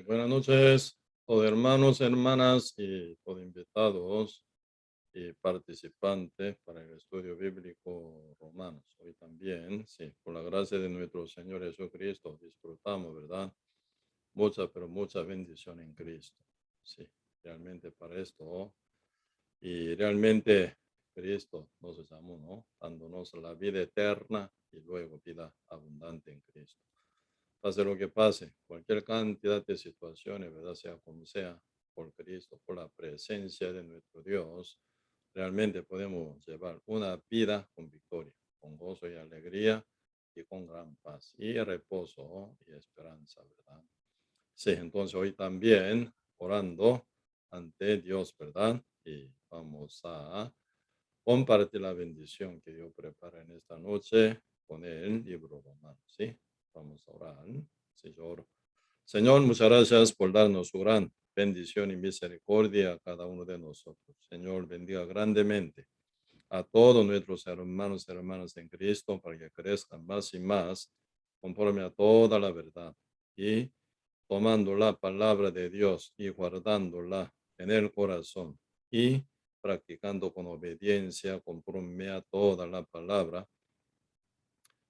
Buenas noches, todos hermanos, hermanas y todos invitados y participantes para el estudio bíblico Romanos. Hoy también, sí, por la gracia de nuestro Señor Jesucristo, disfrutamos, ¿verdad? Mucha, pero mucha bendición en Cristo. Sí, realmente para esto. Y realmente Cristo nos llamó, ¿no? Dándonos la vida eterna y luego vida abundante en Cristo. Pase lo que pase, cualquier cantidad de situaciones, ¿verdad? Sea como sea, por Cristo, por la presencia de nuestro Dios, realmente podemos llevar una vida con victoria, con gozo y alegría y con gran paz y reposo y esperanza, ¿verdad? Sí, entonces hoy también orando ante Dios, ¿verdad? Y vamos a compartir la bendición que Dios prepara en esta noche con el libro romano, ¿sí? Vamos a orar. Sí, yo oro. Señor, muchas gracias por darnos su gran bendición y misericordia a cada uno de nosotros. Señor, bendiga grandemente a todos nuestros hermanos y hermanas en Cristo para que crezcan más y más conforme a toda la verdad y tomando la palabra de Dios y guardándola en el corazón y practicando con obediencia conforme a toda la palabra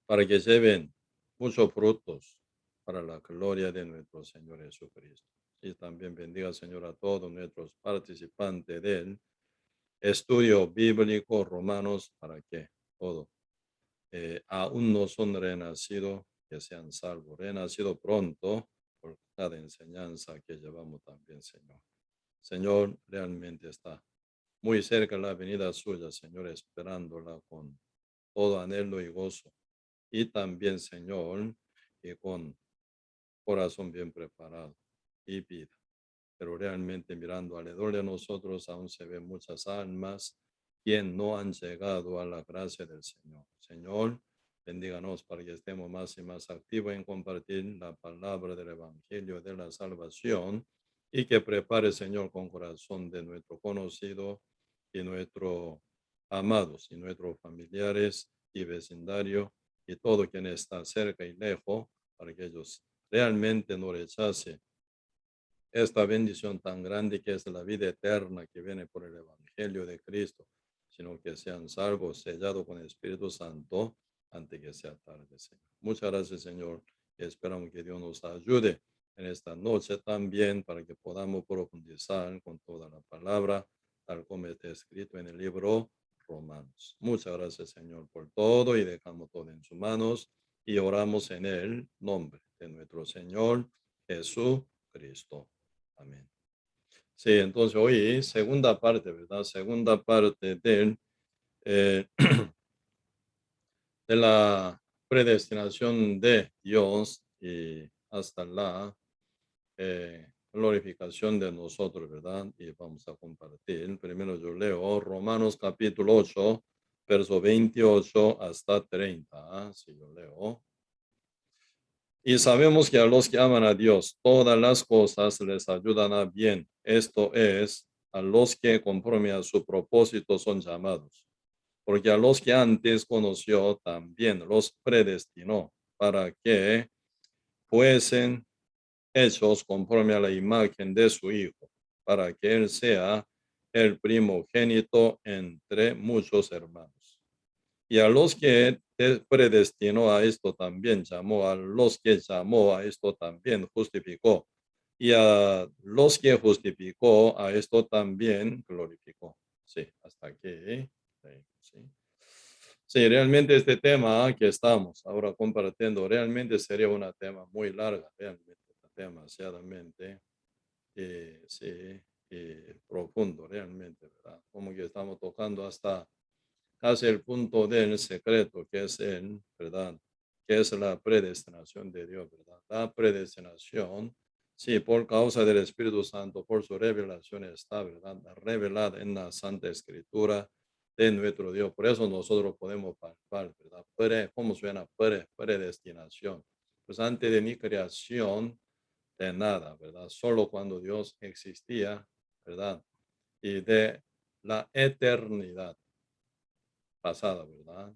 para que lleven muchos frutos para la gloria de nuestro Señor Jesucristo. Y también bendiga, Señor, a todos nuestros participantes del estudio bíblico romanos para que todos aún no son renacidos, que sean salvos, renacidos pronto por cada enseñanza que llevamos también, Señor. Señor, realmente está muy cerca la venida suya, Señor, esperándola con todo anhelo y gozo. Y también, Señor, y con corazón bien preparado y vida. Pero realmente mirando alrededor de nosotros aún se ven muchas almas quien no han llegado a la gracia del Señor. Señor, bendíganos para que estemos más y más activos en compartir la palabra del Evangelio de la salvación y que prepare, Señor, con corazón de nuestro conocido y nuestros amados y nuestros familiares y vecindario y todo quien está cerca y lejos para que ellos realmente no rechacen esta bendición tan grande que es la vida eterna que viene por el Evangelio de Cristo, sino que sean salvos, sellados con el Espíritu Santo antes que sea tarde, Señor. Muchas gracias, Señor. Y esperamos que Dios nos ayude en esta noche también para que podamos profundizar con toda la palabra, tal como está escrito en el libro Romanos. Muchas gracias, Señor, por todo y dejamos todo en sus manos y oramos en el nombre de nuestro Señor Jesucristo. Amén. Sí, entonces hoy, segunda parte, ¿verdad? Segunda parte eh, de la predestinación de Dios y hasta la glorificación de nosotros, ¿verdad? Y vamos a compartir. Primero yo leo Romanos capítulo 8, verso 28 hasta 30. Si yo leo. Y sabemos que a los que aman a Dios, todas las cosas les ayudan a bien. Esto es, a los que conforme a su propósito son llamados. Porque a los que antes conoció, también los predestinó para que fuesen hechos conforme a la imagen de su Hijo, para que Él sea el primogénito entre muchos hermanos. Y a los que predestinó a esto también llamó, a los que llamó a esto también justificó, y a los que justificó a esto también glorificó. Sí, hasta aquí. Sí. Sí, realmente este tema que estamos ahora compartiendo realmente sería un tema muy largo, realmente demasiadamente, sí, profundo, realmente, ¿verdad? Como que estamos tocando hasta casi el punto del secreto, que es el, ¿verdad? Que es la predestinación de Dios, ¿verdad? La predestinación, sí, por causa del Espíritu Santo, por su revelación está, ¿verdad? Revelada en la Santa Escritura de nuestro Dios. Por eso nosotros podemos palpar, ¿verdad? ¿Cómo suena? Predestinación. Pues antes de mi creación, de nada, ¿verdad? Solo cuando Dios existía, ¿verdad? Y de la eternidad pasada, ¿verdad?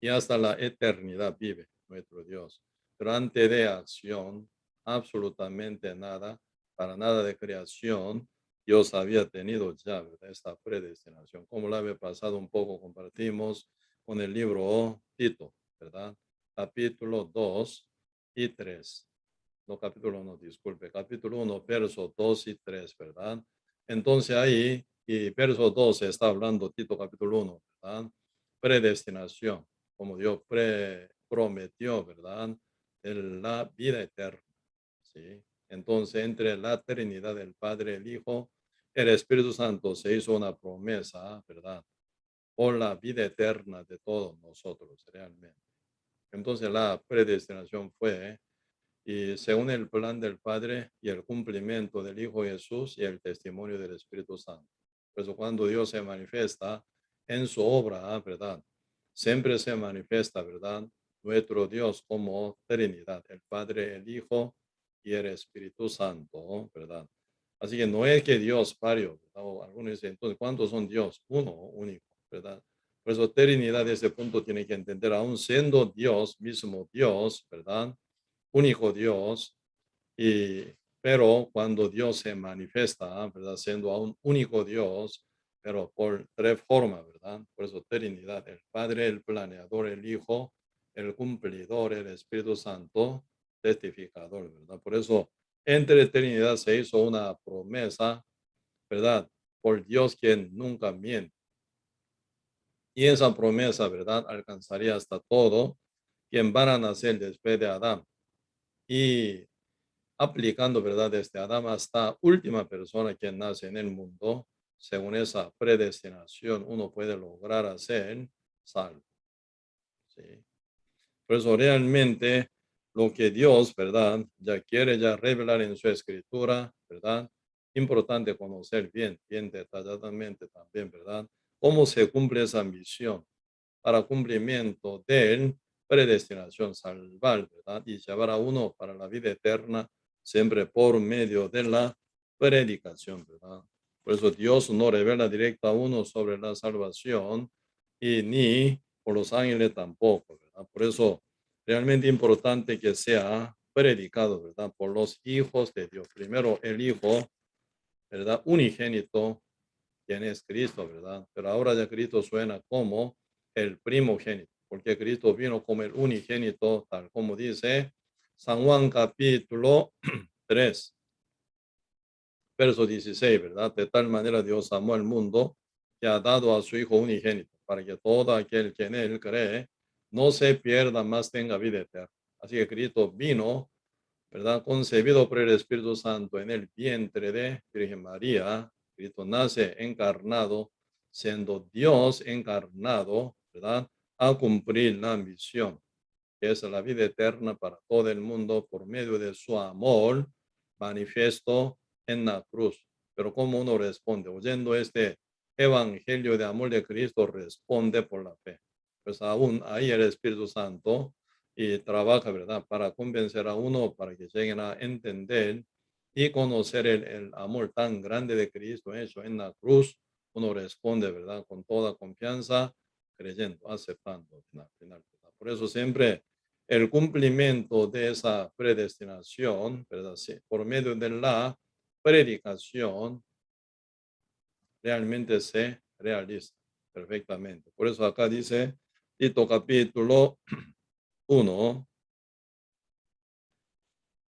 Y hasta la eternidad vive nuestro Dios. Pero antes de acción, absolutamente nada, para nada de creación, Dios había tenido ya, ¿verdad? Esta predestinación. Como la vez pasado un poco compartimos con el libro Tito, ¿verdad? Capítulo 2 y 3. No, capítulo 1, disculpe, capítulo 1, verso 2 y 3, ¿verdad? Entonces ahí, y verso 12 está hablando Tito capítulo 1, ¿verdad? Predestinación, como Dios prometió, ¿verdad? La vida eterna, ¿sí? Entonces, entre la Trinidad del Padre, el Hijo, el Espíritu Santo se hizo una promesa, ¿verdad? Por la vida eterna de todos nosotros, realmente. Entonces, la predestinación fue y según el plan del Padre y el cumplimiento del Hijo Jesús y el testimonio del Espíritu Santo. Por eso cuando Dios se manifiesta en su obra, ¿verdad? Siempre se manifiesta, ¿verdad? Nuestro Dios como Trinidad, el Padre, el Hijo y el Espíritu Santo, ¿verdad? Así que no es que Dios varios, ¿verdad? O algunos dicen, entonces, ¿cuántos son Dios? Uno, único, ¿verdad? Por eso Trinidad, de ese punto tiene que entender, aún siendo Dios, mismo Dios, ¿verdad? Único Dios, y, pero cuando Dios se manifiesta, ¿verdad? Siendo aún único Dios, pero por tres formas, ¿verdad? Por eso Trinidad, el Padre, el planeador, el Hijo, el cumplidor, el Espíritu Santo, testificador, ¿verdad? Por eso entre Trinidad se hizo una promesa, ¿verdad? Por Dios quien nunca miente. Y esa promesa, ¿verdad? Alcanzaría hasta todo quien van a nacer después de Adán. Y aplicando, ¿verdad? Desde Adán hasta última persona que nace en el mundo, según esa predestinación, uno puede lograr hacer salvo. ¿Sí? Por eso realmente lo que Dios, ¿verdad? Ya quiere ya revelar en su escritura, ¿verdad? Importante conocer bien, bien detalladamente también, ¿verdad? Cómo se cumple esa misión para cumplimiento de predestinación salvar, ¿verdad? Y llevar a uno para la vida eterna, siempre por medio de la predicación, ¿verdad? Por eso Dios no revela directo a uno sobre la salvación y ni por los ángeles tampoco, ¿verdad? Por eso realmente importante que sea predicado, ¿verdad? Por los hijos de Dios. Primero el Hijo, ¿verdad? Unigénito, quien es Cristo, ¿verdad? Pero ahora ya Cristo suena como el primogénito, porque Cristo vino como el unigénito, tal como dice San Juan capítulo 3, verso 16, ¿verdad? De tal manera Dios amó al mundo que ha dado a su Hijo unigénito, para que todo aquel que en él cree no se pierda, más tenga vida eterna. Así que Cristo vino, ¿verdad? Concebido por el Espíritu Santo en el vientre de Virgen María. Cristo nace encarnado, siendo Dios encarnado, ¿verdad? A cumplir la misión, que es la vida eterna para todo el mundo por medio de su amor manifiesto en la cruz. Pero ¿cómo uno responde? Oyendo este evangelio de amor de Cristo, responde por la fe. Pues aún ahí el Espíritu Santo y trabaja, ¿verdad? Para convencer a uno, para que lleguen a entender y conocer el amor tan grande de Cristo hecho en la cruz. Uno responde, ¿verdad? Con toda confianza, creyendo, aceptando. Final. Por eso siempre el cumplimiento de esa predestinación, ¿verdad? Sí, por medio de la predicación, realmente se realiza perfectamente. Por eso acá dice Tito capítulo 1,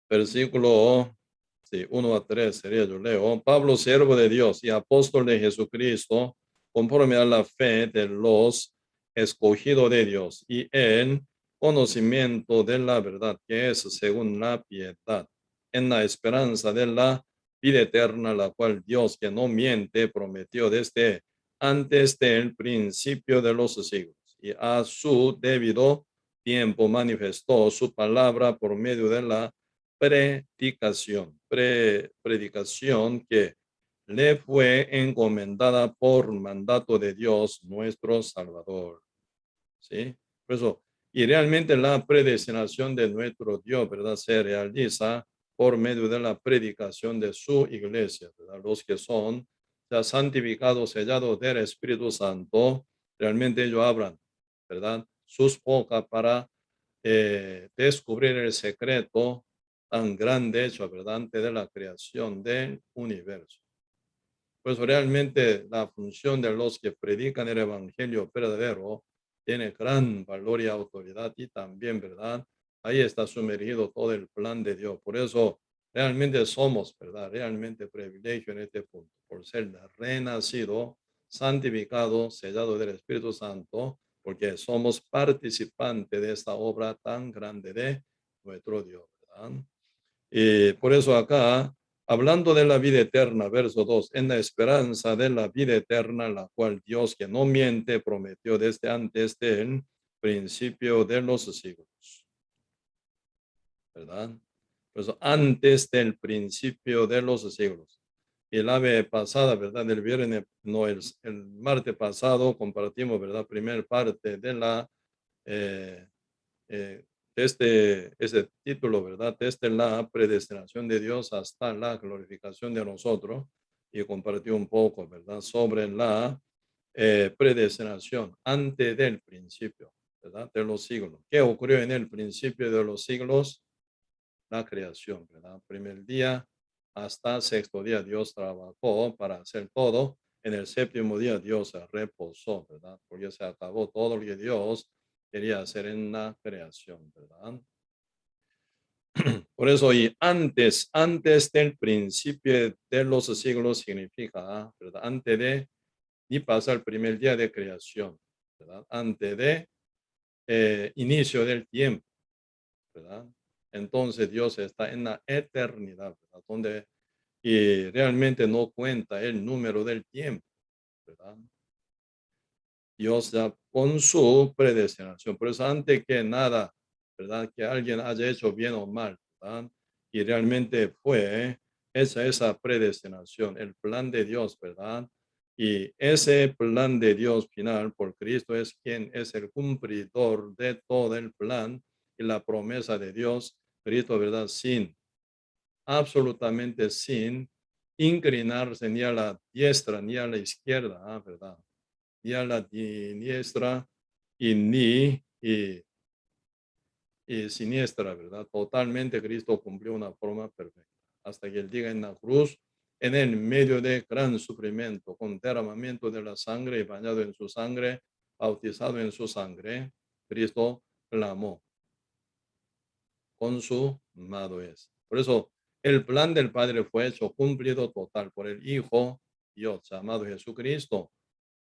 versículo sí, 1 a 3 sería yo leo. Pablo, siervo de Dios y apóstol de Jesucristo, conforme a la fe de los escogidos de Dios y en conocimiento de la verdad, que es según la piedad, en la esperanza de la vida eterna, la cual Dios, que no miente, prometió desde antes del principio de los siglos, y a su debido tiempo manifestó su palabra por medio de la predicación que le fue encomendada por mandato de Dios nuestro Salvador. ¿Sí? Por eso, y realmente la predestinación de nuestro Dios, ¿verdad? Se realiza por medio de la predicación de su iglesia, ¿verdad? Los que son ya santificados, sellados del Espíritu Santo, realmente ellos abran, ¿verdad? Sus bocas para descubrir el secreto tan grande hecho, ¿verdad? Antes de la creación del universo. Pues realmente la función de los que predican el evangelio verdadero tiene gran valor y autoridad y también, ¿verdad? Ahí está sumergido todo el plan de Dios. Por eso realmente somos, ¿verdad? Realmente privilegio en este punto, por ser renacido, santificado, sellado del Espíritu Santo, porque somos participantes de esta obra tan grande de nuestro Dios, ¿verdad? Y por eso acá, hablando de la vida eterna, verso 2, en la esperanza de la vida eterna, la cual Dios que no miente prometió desde antes del principio de los siglos, ¿verdad? Por eso, antes del principio de los siglos. Y la vez pasada, ¿verdad? El viernes, no, el martes pasado compartimos, ¿verdad? Primer parte de la eh, desde ese título, ¿verdad? Desde la predestinación de Dios hasta la glorificación de nosotros y compartió un poco, ¿verdad? Sobre la predestinación antes del principio, ¿verdad? De los siglos. ¿Qué ocurrió en el principio de los siglos? La creación, ¿verdad? Primer día hasta sexto día Dios trabajó para hacer todo. En el séptimo día Dios se reposó, ¿verdad? Porque se acabó todo lo que Dios quería hacer en la creación, ¿verdad? Por eso, y antes del principio de los siglos significa, ¿verdad? Antes de ni pasa el primer día de creación, ¿verdad? Antes de inicio del tiempo, ¿verdad? Entonces Dios está en la eternidad, ¿verdad? Donde y realmente no cuenta el número del tiempo, ¿verdad? Dios ya con su predestinación. Por eso antes que nada, ¿verdad? Que alguien haya hecho bien o mal, ¿verdad? Y realmente fue esa predestinación, el plan de Dios, ¿verdad? Y ese plan de Dios final por Cristo es quien es el cumplidor de todo el plan y la promesa de Dios, Cristo, ¿verdad? Absolutamente sin inclinarse ni a la diestra ni a la izquierda, ¿verdad? Ni a la diestra y ni y siniestra, ¿verdad? Totalmente Cristo cumplió una forma perfecta. Hasta que él diga en la cruz, en el medio de gran sufrimiento, con derramamiento de la sangre y bañado en su sangre, bautizado en su sangre, Cristo clamó, consumado es. Por eso, el plan del Padre fue hecho cumplido total por el Hijo Dios, llamado Jesucristo.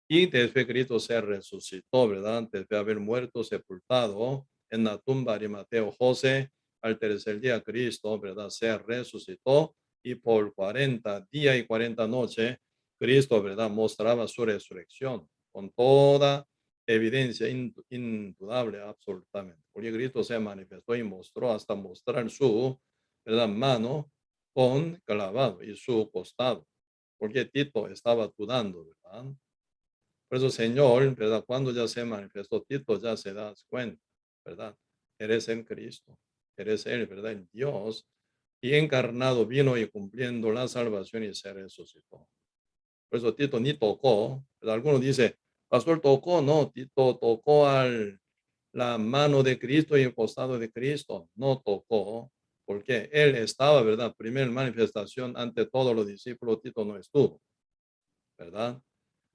Y después Cristo se resucitó, ¿verdad? Antes de haber muerto, sepultado en la tumba de Mateo José, al tercer día Cristo, ¿verdad? Se resucitó y por 40 días y 40 noches, Cristo, ¿verdad? Mostraba su resurrección con toda evidencia indudable, absolutamente. Porque Cristo se manifestó y mostró hasta mostrar su, ¿verdad? Mano con clavado y su costado. Porque Tito estaba dudando, ¿verdad? Por eso, Señor, ¿verdad? Cuando ya se manifestó Tito, ya se da cuenta, ¿verdad? Eres en Cristo, eres Él, ¿verdad? El Dios, y encarnado vino y cumpliendo la salvación y se resucitó. Por eso Tito ni tocó, ¿verdad? Algunos dicen, pastor tocó, no, Tito tocó la mano de Cristo y el costado de Cristo, no tocó, porque Él estaba, ¿verdad? Primera manifestación ante todos los discípulos, Tito no estuvo, ¿verdad?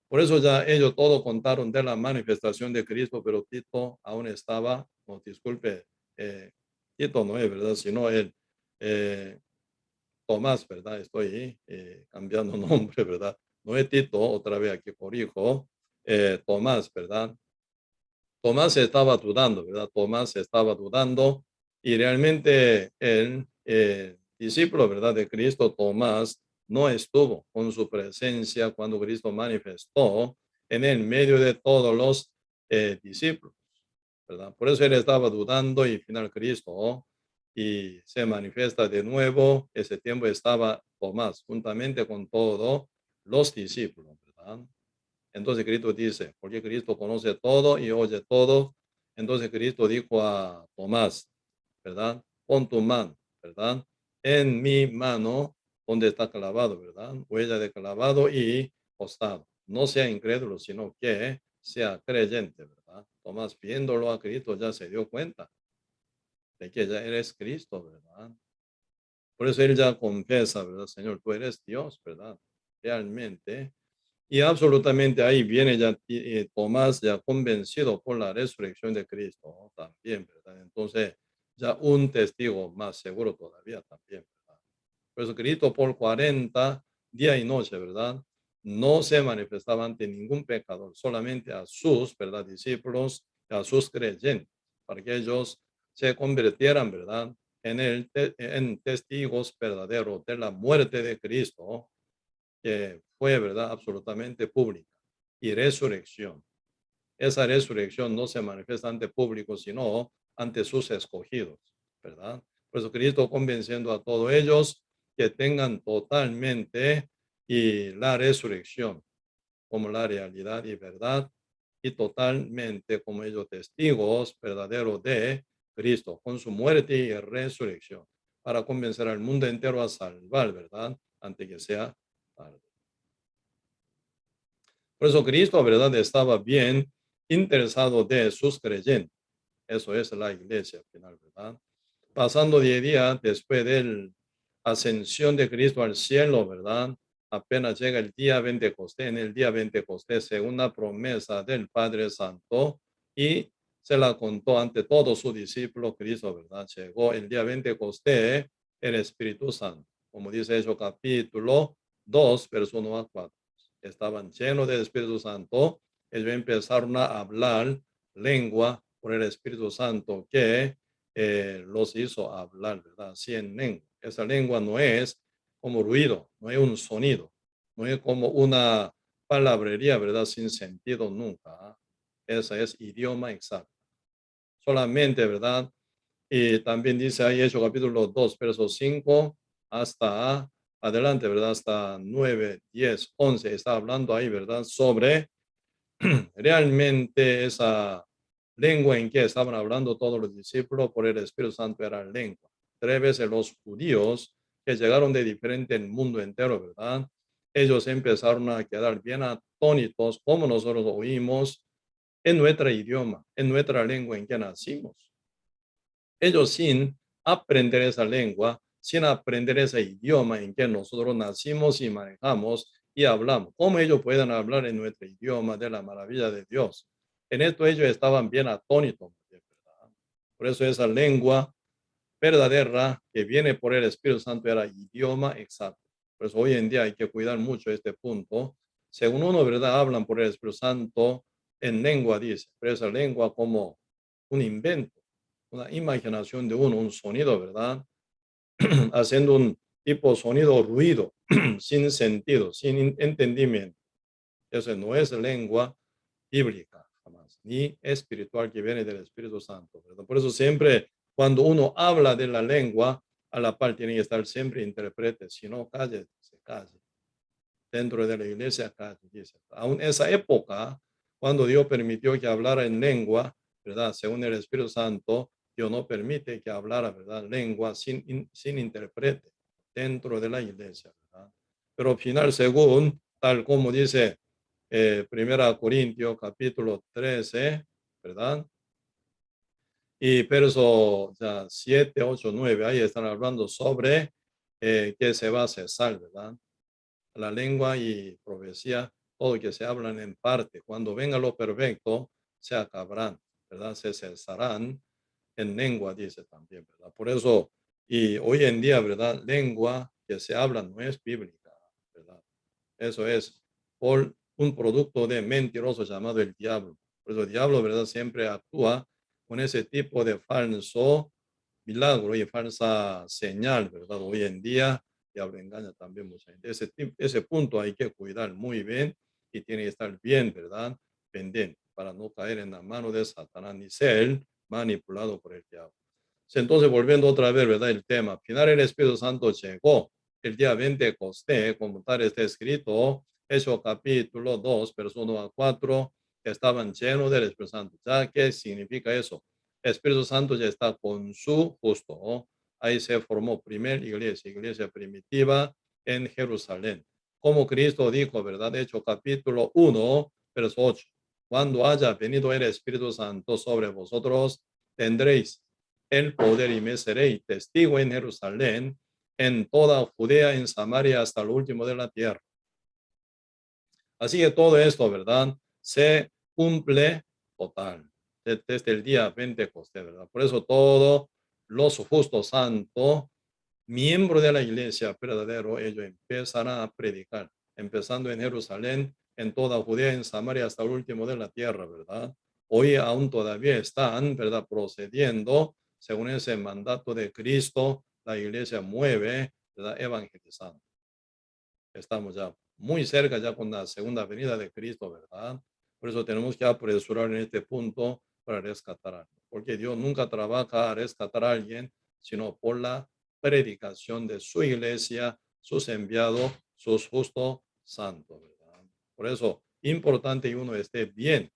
Por eso ya ellos todos contaron de la manifestación de Cristo, pero Tito aún estaba, no, disculpe, Tito no es, ¿verdad? Sino él, eh, Tomás, ¿verdad? Estoy cambiando nombre, ¿verdad? No es Tito, otra vez aquí corrijo, Tomás, ¿verdad? Tomás estaba dudando, ¿verdad? Tomás estaba dudando y realmente el discípulo, ¿verdad? De Cristo, Tomás, no estuvo con su presencia cuando Cristo manifestó en el medio de todos los discípulos, ¿verdad? Por eso él estaba dudando y final Cristo y se manifiesta de nuevo. Ese tiempo estaba Tomás juntamente con todos los discípulos, ¿verdad? Entonces Cristo dice, porque Cristo conoce todo y oye todo. Entonces Cristo dijo a Tomás, ¿verdad? Pon tu mano, ¿verdad? En mi mano, donde está clavado, ¿verdad? Huella de clavado y costado. No sea incrédulo, sino que sea creyente, ¿verdad? Tomás, viéndolo a Cristo, ya se dio cuenta de que ya eres Cristo, ¿verdad? Por eso él ya confiesa, ¿verdad? Señor, tú eres Dios, ¿verdad? Realmente. Y absolutamente ahí viene ya Tomás ya convencido por la resurrección de Cristo, ¿no? También, ¿verdad? Entonces, ya un testigo más seguro todavía también, ¿verdad? Por eso Cristo por 40 día y noche, ¿verdad? No se manifestaba ante ningún pecador, solamente a sus, ¿verdad? Discípulos, a sus creyentes, para que ellos se convirtieran, ¿verdad? En testigos verdaderos de la muerte de Cristo, que fue, ¿verdad? Absolutamente pública, y resurrección. Esa resurrección no se manifiesta ante público, sino ante sus escogidos, ¿verdad? Por eso Cristo convenciendo a todos ellos que tengan totalmente y la resurrección como la realidad y verdad, y totalmente como ellos testigos verdaderos de Cristo con su muerte y resurrección, para convencer al mundo entero a salvar, ¿verdad? Antes que sea tarde. Por eso Cristo, ¿verdad? Estaba bien interesado de sus creyentes. Eso es la iglesia al final, ¿verdad? Pasando 10 días después de la ascensión de Cristo al cielo, ¿verdad? Apenas llega el día Pentecostés, en el día Pentecostés, según la promesa del Padre Santo, y se la contó ante todos sus discípulos, Cristo, ¿verdad? Llegó el día Pentecostés, el Espíritu Santo, como dice Hechos capítulo 2, verso 1 a 4. Estaban llenos del Espíritu Santo, ellos empezaron a hablar lengua por el Espíritu Santo que los hizo hablar, ¿verdad? Así en lengua. Esa lengua no es como ruido, no es un sonido, no es como una palabrería, ¿verdad? Sin sentido nunca. ¿Ah? Esa es idioma exacto. Solamente, ¿verdad? Y también dice ahí Hechos capítulo 2, verso 5 hasta adelante, ¿verdad? Hasta 9, 10, 11. Está hablando ahí, ¿verdad? Sobre realmente esa lengua en que estaban hablando todos los discípulos por el Espíritu Santo era lengua. 3 veces los judíos que llegaron de diferente el mundo entero, ¿verdad? Ellos empezaron a quedar bien atónitos como nosotros oímos en nuestra idioma, en nuestra lengua en que nacimos. Ellos sin aprender esa lengua, sin aprender ese idioma en que nosotros nacimos y manejamos y hablamos. ¿Cómo ellos pueden hablar en nuestro idioma de la maravilla de Dios? En esto ellos estaban bien atónitos, ¿verdad? Por eso esa lengua verdadera que viene por el Espíritu Santo era idioma exacto. Por eso hoy en día hay que cuidar mucho este punto. Según uno, ¿verdad? Hablan por el Espíritu Santo en lengua, dice, pero esa lengua como un invento, una imaginación de uno, un sonido, ¿verdad? Haciendo un tipo de sonido ruido, sin sentido, sin entendimiento. Eso no es lengua bíblica, jamás, ni espiritual que viene del Espíritu Santo, ¿verdad? Por eso siempre cuando uno habla de la lengua, a la par tiene que estar siempre intérprete, si no, calle, se calle. Dentro de la iglesia, calle, dice. Aún esa época, cuando Dios permitió que hablara en lengua, ¿verdad? Según el Espíritu Santo, Dios no permite que hablara, ¿verdad? Lengua sin intérprete dentro de la iglesia, ¿verdad? Pero al final, según, tal como dice Primera Corintios capítulo 13, ¿verdad? Y verso ya, 7, 8, 9, ahí están hablando sobre que se va a cesar, ¿verdad? La lengua y profecía, todo que se hablan en parte. Cuando venga lo perfecto, se acabarán, ¿verdad? Se cesarán en lengua, dice también, ¿verdad? Por eso, y hoy en día, ¿verdad? Lengua que se habla no es bíblica, ¿verdad? Eso es por un producto de mentiroso llamado el diablo. Por eso el diablo, ¿verdad? Siempre actúa con ese tipo de falso milagro y falsa señal, ¿verdad? Hoy en día, diablo engaña también mucha gente. Ese punto hay que cuidar muy bien y tiene que estar bien, ¿verdad? Pendiente para no caer en la mano de Satanás ni ser manipulado por el diablo. Entonces, volviendo otra vez, ¿verdad? El tema, al final el Espíritu Santo llegó el día 20 de Costé, como tal está escrito, eso capítulo 2, verso 1 a 4, que estaban llenos del Espíritu Santo. ¿Ya qué significa eso? El Espíritu Santo ya está con su justo. ¿No? Ahí se formó primera iglesia, iglesia primitiva en Jerusalén. Como Cristo dijo, ¿verdad? Hecho capítulo 1, verso 8. Cuando haya venido el Espíritu Santo sobre vosotros, tendréis el poder y me seréis testigo en Jerusalén, en toda Judea, en Samaria, hasta el último de la tierra. Así que todo esto, ¿verdad? Se cumple total desde el día Pentecostés, ¿verdad? Por eso todos los justos santos, miembros de la iglesia verdadero, ellos empiezan a predicar, empezando en Jerusalén, en toda Judea, en Samaria, hasta el último de la tierra, ¿verdad? Hoy aún todavía están, ¿verdad? Procediendo según ese mandato de Cristo, la iglesia mueve, ¿verdad? Evangelizando. Estamos ya muy cerca ya con la segunda venida de Cristo, ¿verdad? Por eso tenemos que apresurar en este punto para rescatar a alguien, porque Dios nunca trabaja a rescatar a alguien, sino por la predicación de su iglesia, sus enviados, sus justos santos, ¿verdad? Por eso, importante que uno esté bien,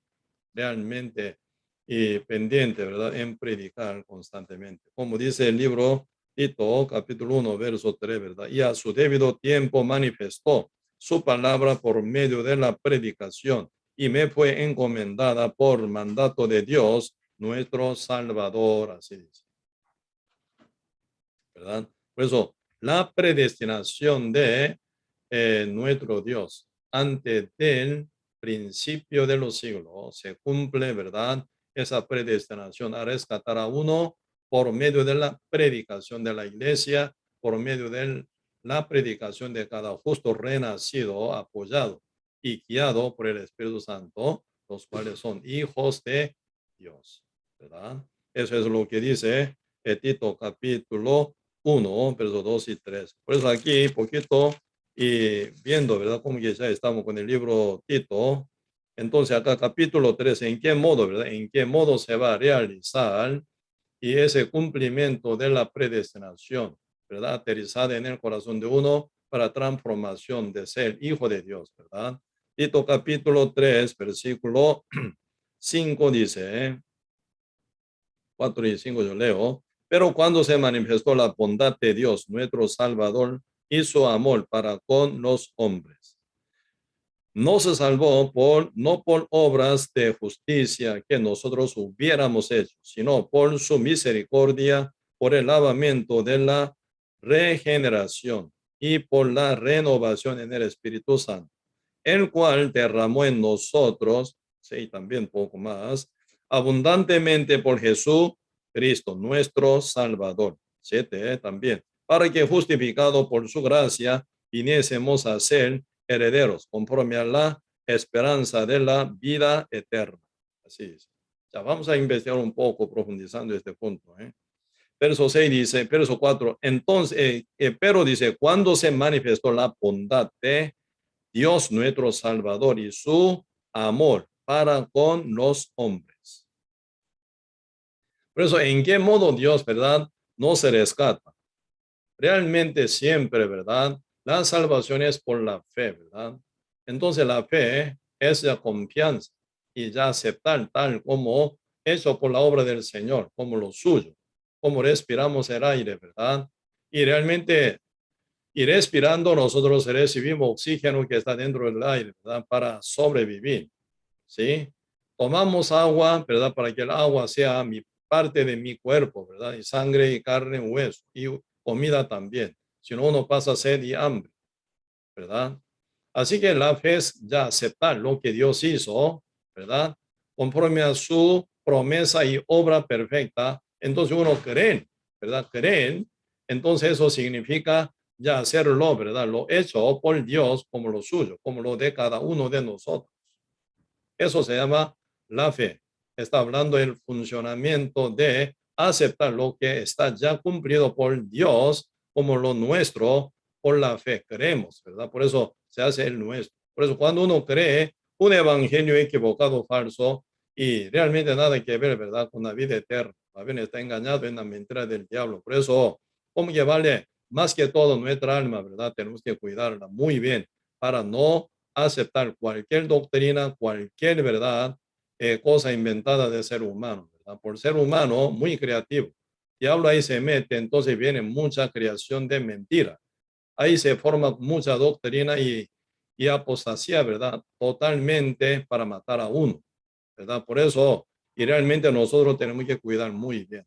realmente y pendiente, ¿verdad? En predicar constantemente. Como dice el libro Tito, capítulo 1, verso 3, ¿verdad? Y a su debido tiempo manifestó su palabra por medio de la predicación y me fue encomendada por mandato de Dios, nuestro Salvador, así dice, ¿verdad? Por eso, la predestinación de nuestro Dios antes del principio de los siglos se cumple, ¿verdad? Esa predestinación a rescatar a uno por medio de la predicación de la iglesia, por medio de la predicación de cada justo renacido, apoyado y guiado por el Espíritu Santo, los cuales son hijos de Dios, ¿verdad? Eso es lo que dice Tito capítulo 1, versos 2 y 3. Por eso aquí, poquito, y viendo, ¿verdad? Como que ya estamos con el libro Tito. Entonces, acá capítulo 3, ¿en qué modo, verdad? ¿En qué modo se va a realizar? Y ese cumplimiento de la predestinación, ¿verdad? Aterrizada en el corazón de uno para transformación de ser hijo de Dios, ¿verdad? Tito capítulo 3, versículo 5 dice, 4 y 5 yo leo, pero cuando se manifestó la bondad de Dios, nuestro Salvador, y su amor para con los hombres, no se salvó no por obras de justicia que nosotros hubiéramos hecho, sino por su misericordia, por el lavamiento de la regeneración y por la renovación en el Espíritu Santo, el cual derramó en nosotros, sí, también poco más, abundantemente por Jesús Cristo, nuestro Salvador. 7, también, para que justificado por su gracia, viniésemos a ser herederos, conforme a la esperanza de la vida eterna. Así es. Ya vamos a investigar un poco, profundizando este punto. Verso 6 dice, verso 4, entonces, pero dice, cuando se manifestó la bondad de Dios nuestro Salvador y su amor para con los hombres. Por eso, ¿en qué modo Dios, verdad, no se rescata? Realmente siempre, ¿verdad? La salvación es por la fe, ¿verdad? Entonces la fe es la confianza y ya aceptar tal como eso por la obra del Señor, como lo suyo, como respiramos el aire, ¿verdad? Y realmente, y respirando nosotros recibimos oxígeno que está dentro del aire, ¿verdad? Para sobrevivir, ¿sí? Tomamos agua, ¿verdad? Para que el agua sea mi parte de mi cuerpo, ¿verdad? Y sangre y carne, hueso y comida también. Si no, uno pasa sed y hambre, ¿verdad? Así que la fe es ya aceptar lo que Dios hizo, ¿verdad? Conforme a su promesa y obra perfecta. Entonces uno cree, ¿verdad? Creen. Entonces eso significa ya hacerlo, ¿verdad? Lo hecho por Dios como lo suyo, como lo de cada uno de nosotros. Eso se llama la fe. Está hablando del funcionamiento de aceptar lo que está ya cumplido por Dios como lo nuestro por la fe. Creemos, ¿verdad? Por eso se hace el nuestro. Por eso cuando uno cree un evangelio equivocado, falso, y realmente nada que ver, ¿verdad? Con la vida eterna. La vida está engañado en la mentira del diablo. Por eso, como que vale más que todo nuestra alma, ¿verdad? Tenemos que cuidarla muy bien para no aceptar cualquier doctrina, cualquier verdad, cosa inventada de ser humano, ¿verdad? Por ser humano, muy creativo. Diablo ahí se mete, entonces viene mucha creación de mentira. Ahí se forma mucha doctrina y apostasía, ¿verdad? Totalmente para matar a uno, ¿verdad? Por eso, y realmente nosotros tenemos que cuidar muy bien,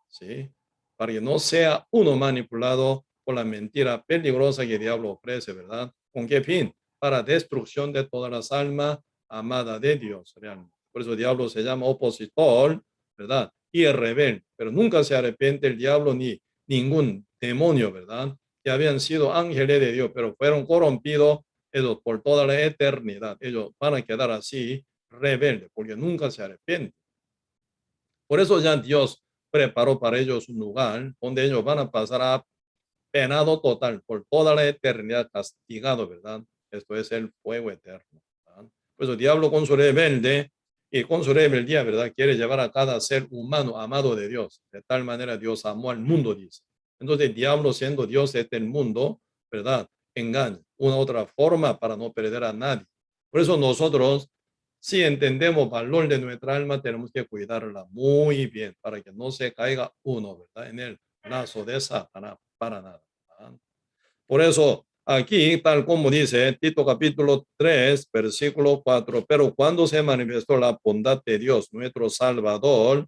¿sí? Para que no sea uno manipulado por la mentira peligrosa que el diablo ofrece, ¿verdad? ¿Con qué fin? Para destrucción de todas las almas amadas de Dios, realmente. Por eso el diablo se llama opositor, ¿verdad? Y el rebelde, pero nunca se arrepiente el diablo ni ningún demonio, ¿verdad? Que habían sido ángeles de Dios, pero fueron corrompidos ellos por toda la eternidad. Ellos van a quedar así rebeldes, porque nunca se arrepienten. Por eso ya Dios preparó para ellos un lugar donde ellos van a pasar a penado total por toda la eternidad, castigado, ¿verdad? Esto es el fuego eterno, ¿verdad? Pues el diablo con su rebelde y con su rebeldía, ¿verdad? Quiere llevar a cada ser humano amado de Dios. De tal manera Dios amó al mundo, dice. Entonces el diablo, siendo Dios este el mundo, ¿verdad? Engaña. Una otra forma para no perder a nadie. Por eso nosotros, si entendemos valor de nuestra alma, tenemos que cuidarla muy bien para que no se caiga uno, ¿verdad? En el lazo de Satanás, para nada. ¿Verdad? Por eso, aquí, tal como dice Tito capítulo 3, versículo 4, pero cuando se manifestó la bondad de Dios, nuestro Salvador,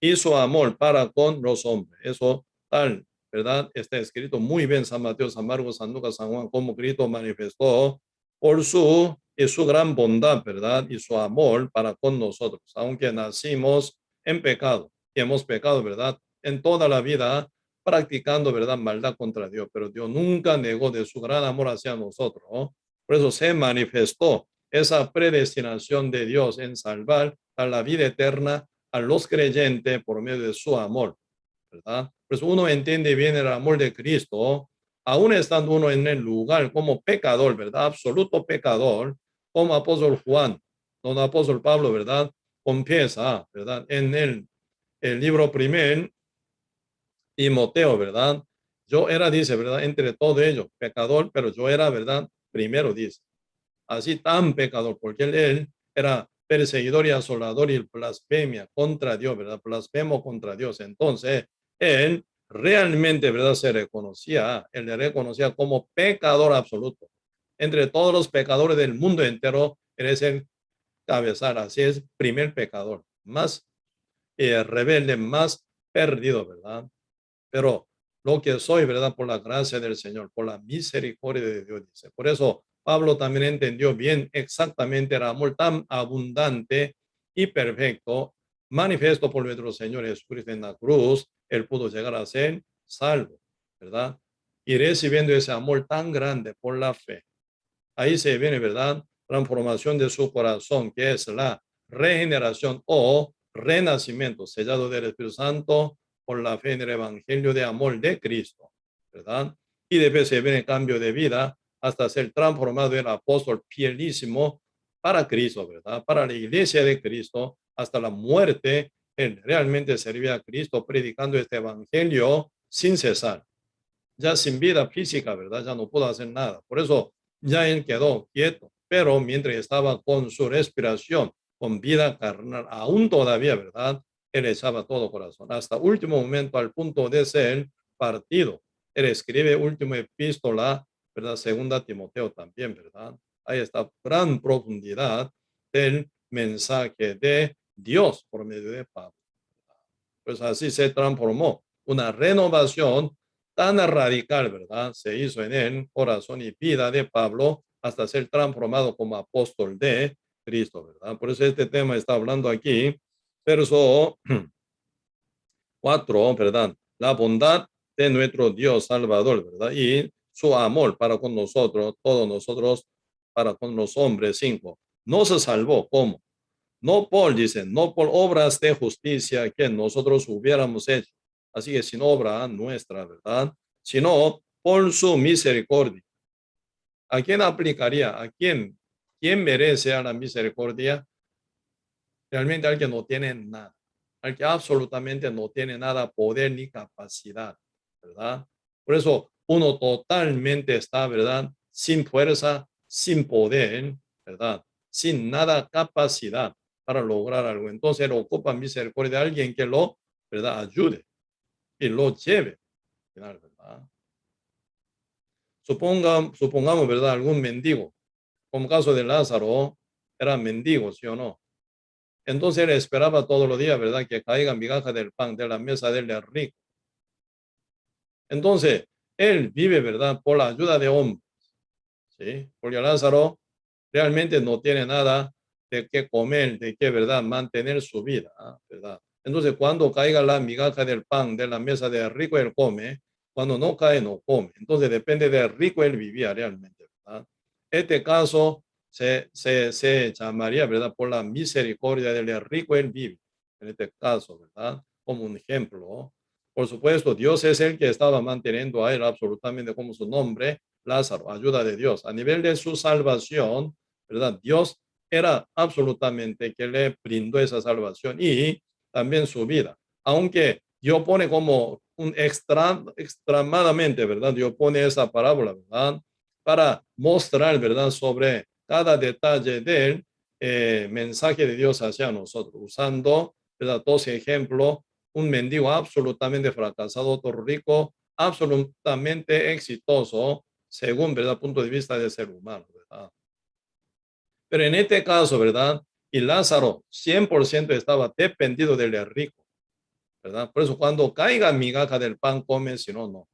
y su amor para con los hombres. Eso tal, ¿verdad? Está escrito muy bien San Mateo, San Marcos, San Lucas, San Juan, como Cristo manifestó por su gran bondad, ¿verdad? Y su amor para con nosotros, aunque nacimos en pecado y hemos pecado, ¿verdad? En toda la vida practicando, ¿verdad? Maldad contra Dios, pero Dios nunca negó de su gran amor hacia nosotros, ¿no? Por eso se manifestó esa predestinación de Dios en salvar a la vida eterna a los creyentes por medio de su amor, ¿verdad? Pues uno entiende bien el amor de Cristo, aún estando uno en el lugar como pecador, ¿verdad? Absoluto pecador, como apóstol Juan, don apóstol Pablo, ¿verdad? Confiesa, ¿verdad? En el libro primero, Timoteo, ¿verdad? Yo era, dice, ¿verdad? Entre todos ellos, pecador, pero yo era, ¿verdad? Primero, dice. Así tan pecador, porque él era perseguidor y asolador y blasfemia contra Dios, ¿verdad? Blasfemo contra Dios. Entonces, él realmente, ¿verdad? Se reconocía, él le reconocía como pecador absoluto. Entre todos los pecadores del mundo entero, él es el cabezal, así es, primer pecador, más rebelde, más perdido, ¿verdad? Pero lo que soy, ¿verdad? Por la gracia del Señor, por la misericordia de Dios, dice. Por eso Pablo también entendió bien exactamente el amor tan abundante y perfecto, manifiesto por nuestro Señor Jesucristo en la cruz, él pudo llegar a ser salvo, ¿verdad? Y recibiendo ese amor tan grande por la fe. Ahí se viene, ¿verdad? Transformación de su corazón, que es la regeneración o renacimiento, sellado del Espíritu Santo por la fe en el Evangelio de amor de Cristo, ¿verdad? Y después se viene cambio de vida hasta ser transformado en apóstol fielísimo para Cristo, ¿verdad? Para la iglesia de Cristo, hasta la muerte, él realmente servía a Cristo predicando este Evangelio sin cesar, ya sin vida física, ¿verdad? Ya no pudo hacer nada. Por eso ya él quedó quieto, pero mientras estaba con su respiración, con vida carnal, aún todavía, ¿verdad? Él echaba todo corazón, hasta último momento, al punto de ser partido. Él escribe última epístola, ¿verdad? Segunda Timoteo también, ¿verdad? Ahí está gran profundidad del mensaje de Dios por medio de Pablo. Pues así se transformó una renovación tan radical, ¿verdad? Se hizo en el corazón y vida de Pablo hasta ser transformado como apóstol de Cristo, ¿verdad? Por eso este tema está hablando aquí, verso 4, ¿verdad? La bondad de nuestro Dios Salvador, ¿verdad? Y su amor para con nosotros, todos nosotros, para con los hombres. 5. No se salvó, ¿cómo? No por, dicen, no por obras de justicia que nosotros hubiéramos hecho. Así que sin obra nuestra, ¿verdad? Sino por su misericordia. ¿A quién aplicaría? ¿A quién? ¿Quién merece a la misericordia? Realmente al que no tiene nada. Al que absolutamente no tiene nada, poder ni capacidad, ¿verdad? Por eso uno totalmente está, ¿verdad? Sin fuerza, sin poder, ¿verdad? Sin nada capacidad para lograr algo. Entonces él ocupa misericordia de alguien que lo, ¿verdad? Ayude y lo lleve, ¿verdad? Supongamos, ¿verdad? Algún mendigo, como caso de Lázaro, era mendigo, ¿sí o no? Entonces él esperaba todos los días, ¿verdad? Que caigan migajas del pan de la mesa del rico. Entonces, él vive, ¿verdad? Por la ayuda de hombres, ¿sí? Porque Lázaro realmente no tiene nada de qué comer, de qué, ¿verdad? Mantener su vida, ¿verdad? Entonces, cuando caiga la migaja del pan de la mesa del rico, él come. Cuando no cae, no come. Entonces, depende del rico, él vivía realmente, ¿verdad? Este caso se llamaría, ¿verdad? Por la misericordia del rico, él vive. En este caso, ¿verdad? Como un ejemplo. Por supuesto, Dios es el que estaba manteniendo a él absolutamente como su nombre, Lázaro, ayuda de Dios. A nivel de su salvación, ¿verdad? Dios era absolutamente que le brindó esa salvación y también su vida. Aunque Dios pone como un extremadamente, ¿verdad? Dios pone esa parábola, ¿verdad? Para mostrar, ¿verdad? Sobre cada detalle del mensaje de Dios hacia nosotros, usando, ¿verdad? Dos ejemplos, un mendigo absolutamente fracasado, otro rico, absolutamente exitoso, según, ¿verdad? Punto de vista del ser humano, ¿verdad? Pero en este caso, ¿verdad? Y Lázaro 100% estaba dependido del rico, ¿verdad? Por eso cuando caiga migaja del pan, come, si no, no.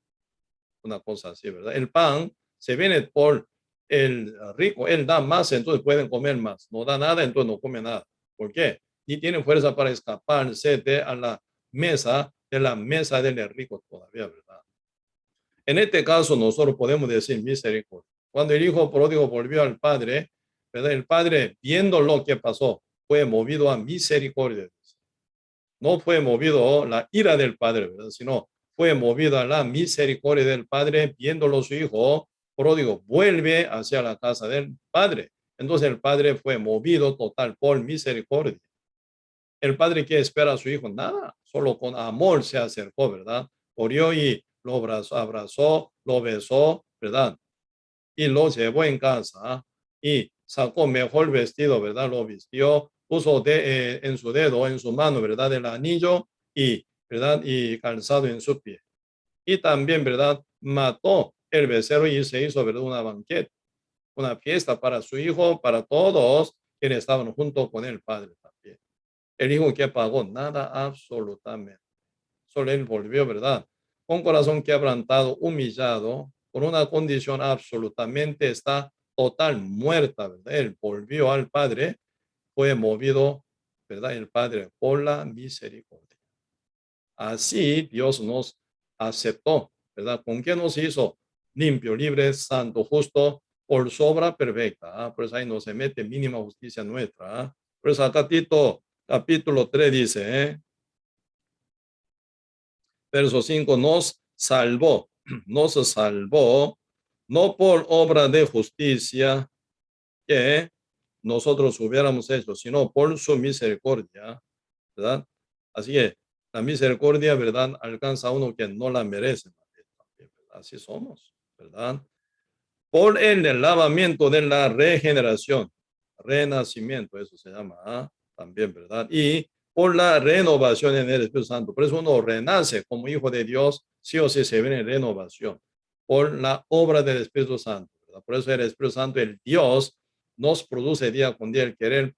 Una cosa así, ¿verdad? El pan se viene por el rico, él da más, entonces pueden comer más. No da nada, entonces no come nada. ¿Por qué? Ni tienen fuerza para escaparse de a la mesa, de la mesa del rico todavía, ¿verdad? En este caso, nosotros podemos decir misericordia. Cuando el hijo pródigo volvió al padre, ¿verdad? El padre, viendo lo que pasó, fue movido a misericordia. No fue movido a la ira del padre, ¿verdad? Sino fue movido a la misericordia del padre, viéndolo su hijo pródigo, vuelve hacia la casa del padre. Entonces el padre fue movido total por misericordia. El padre que espera a su hijo, nada, solo con amor se acercó, ¿verdad? Corrió y lo abrazó, lo besó, ¿verdad? Y lo llevó en casa y sacó mejor vestido, ¿verdad? Lo vistió, puso en su dedo, en su mano, ¿verdad? El anillo y, ¿verdad? Y calzado en su pie. Y también, ¿verdad? Mató el becerro y se hizo, ¿verdad? Una banqueta, una fiesta para su hijo, para todos quienes estaban junto con el padre también. El hijo que pagó nada absolutamente. Solo él volvió, ¿verdad? Con corazón quebrantado, humillado, con una condición absolutamente está total muerta, ¿verdad? Él volvió al Padre, fue movido, ¿verdad? El Padre por la misericordia. Así Dios nos aceptó, ¿verdad? ¿Con qué nos hizo? Limpio, libre, santo, justo, por su obra perfecta. Por eso ahí no se mete mínima justicia nuestra. Por eso acá Tito, capítulo 3 dice, verso 5, nos salvó, no por obra de justicia que nosotros hubiéramos hecho, sino por su misericordia, ¿verdad? Así que la misericordia, ¿verdad? Alcanza a uno que no la merece. Así somos, ¿verdad? Por el lavamiento de la regeneración, renacimiento, eso se llama, también, ¿verdad? Y por la renovación en el Espíritu Santo. Por eso uno renace como hijo de Dios, sí o sí se viene renovación, por la obra del Espíritu Santo, ¿verdad? Por eso el Espíritu Santo, el Dios, nos produce día con día el querer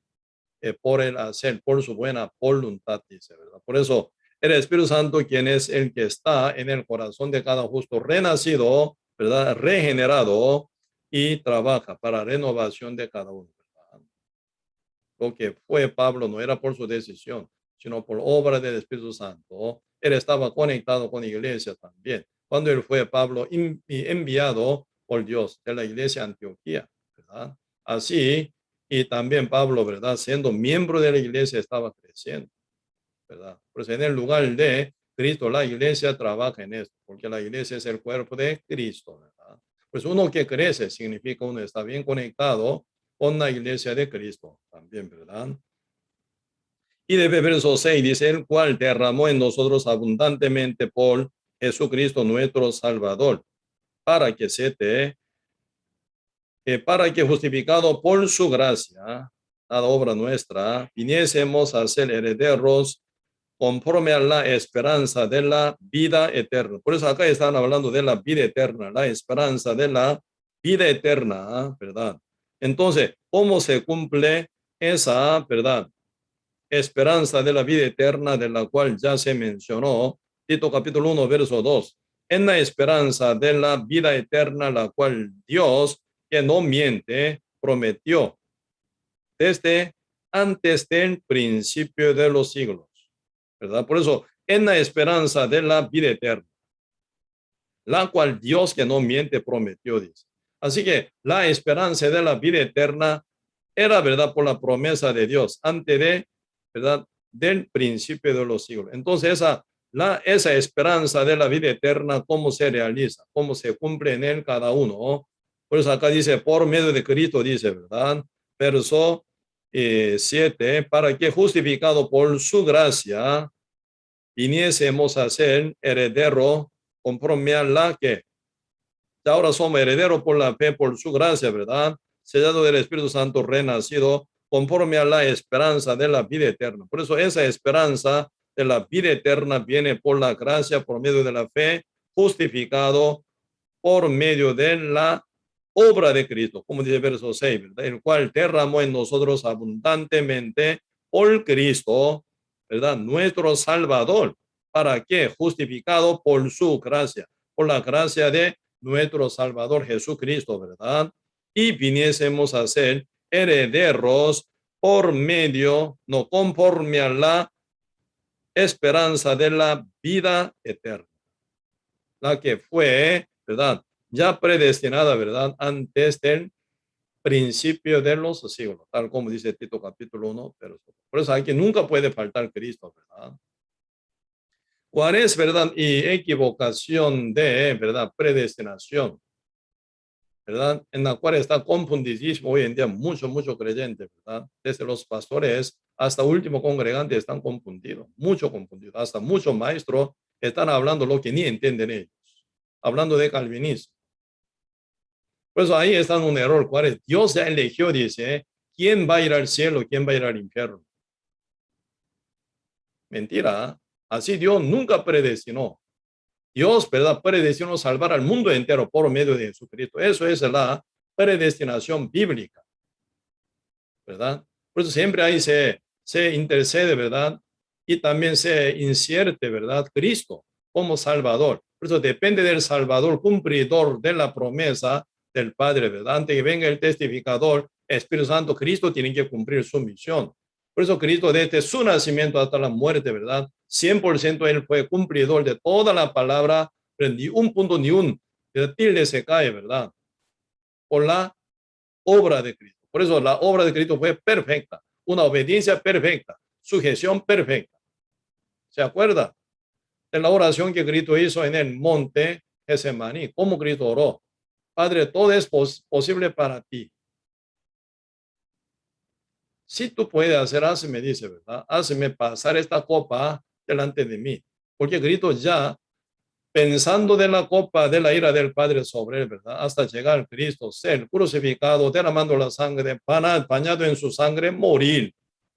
por el hacer, por su buena voluntad, dice, ¿verdad? Por eso el Espíritu Santo, quien es el que está en el corazón de cada justo, renacido, ¿verdad? Regenerado y trabaja para renovación de cada uno, ¿verdad? Lo que fue Pablo no era por su decisión, sino por obra del Espíritu Santo. Él estaba conectado con la iglesia también. Cuando él fue Pablo enviado por Dios de la iglesia Antioquía, ¿verdad? Así, y también Pablo, ¿verdad? Siendo miembro de la iglesia, estaba creciendo, ¿verdad? Pues en el lugar de Cristo, la iglesia trabaja en esto, porque la iglesia es el cuerpo de Cristo, ¿verdad? Pues uno que crece significa uno está bien conectado con la iglesia de Cristo también, ¿verdad? Y de verso 6 dice, el cual derramó en nosotros abundantemente por Jesucristo nuestro Salvador, para que se te para que justificado por su gracia, dada obra nuestra, viniésemos a ser herederos conforme a la esperanza de la vida eterna. Por eso acá están hablando de la vida eterna, la esperanza de la vida eterna, ¿verdad? Entonces, ¿cómo se cumple esa, verdad? Esperanza de la vida eterna de la cual ya se mencionó, Tito capítulo 1, verso 2. en la esperanza de la vida eterna, la cual Dios, que no miente, prometió desde antes del principio de los siglos, ¿verdad? Por eso, en la esperanza de la vida eterna, la cual Dios, que no miente, prometió, dice. Así que la esperanza de la vida eterna era, ¿verdad?, por la promesa de Dios antes de, ¿verdad?, del principio de los siglos. Entonces, esa esperanza de la vida eterna, ¿cómo se realiza? ¿Cómo se cumple en él cada uno? ¿Oh? Por eso acá dice, por medio de Cristo, dice, ¿verdad? Verso 7, para que justificado por su gracia, viniésemos a ser heredero conforme a la que ahora somos herederos por la fe, por su gracia, ¿verdad? Sellado del Espíritu Santo, renacido conforme a la esperanza de la vida eterna. Por eso esa esperanza de la vida eterna viene por la gracia, por medio de la fe, justificado por medio de la obra de Cristo, como dice el verso 6, ¿verdad? El cual derramó en nosotros abundantemente por Cristo, ¿verdad? Nuestro Salvador, ¿para qué? Justificado por su gracia, por la gracia de nuestro Salvador Jesucristo, ¿verdad? Y viniésemos a ser herederos por medio, no conforme a la esperanza de la vida eterna, la que fue, ¿verdad?, ya predestinada, ¿verdad?, antes del principio de los siglos, tal como dice Tito capítulo 1, pero por eso aquí nunca puede faltar Cristo, ¿verdad? ¿Cuál es, verdad, y equivocación de, verdad, predestinación, verdad, en la cual está confundidísimo hoy en día mucho creyente, verdad? Desde los pastores hasta último congregante están confundidos, mucho confundidos, hasta muchos maestros están hablando lo que ni entienden ellos, hablando de calvinismo. Por eso ahí está un error. ¿Cuál es? Dios ya eligió, dice, quién va a ir al cielo, quién va a ir al infierno. Mentira. Así Dios nunca predestinó. Dios, ¿verdad?, predestinó salvar al mundo entero por medio de Jesucristo. Eso es la predestinación bíblica, ¿verdad? Por eso siempre ahí se intercede, ¿verdad? Y también se insierte, ¿verdad?, Cristo como Salvador. Por eso depende del Salvador, cumplidor de la promesa del Padre, ¿verdad? Antes que venga el testificador, Espíritu Santo, Cristo tiene que cumplir su misión. Por eso Cristo desde su nacimiento hasta la muerte, ¿verdad? 100% Él fue cumplidor de toda la palabra, pero ni un punto, ni un tilde se cae, ¿verdad? Por la obra de Cristo. Por eso la obra de Cristo fue perfecta, una obediencia perfecta, sujeción perfecta. ¿Se acuerda de la oración que Cristo hizo en el monte Getsemaní? ¿Cómo Cristo oró? Padre, todo es posible para ti. Si tú puedes hacer, hazme, dice, ¿verdad? Hazme pasar esta copa delante de mí. Porque Cristo ya, pensando de la copa de la ira del Padre sobre él, ¿verdad? Hasta llegar Cristo, ser crucificado, derramando la sangre, bañado en su sangre, morir,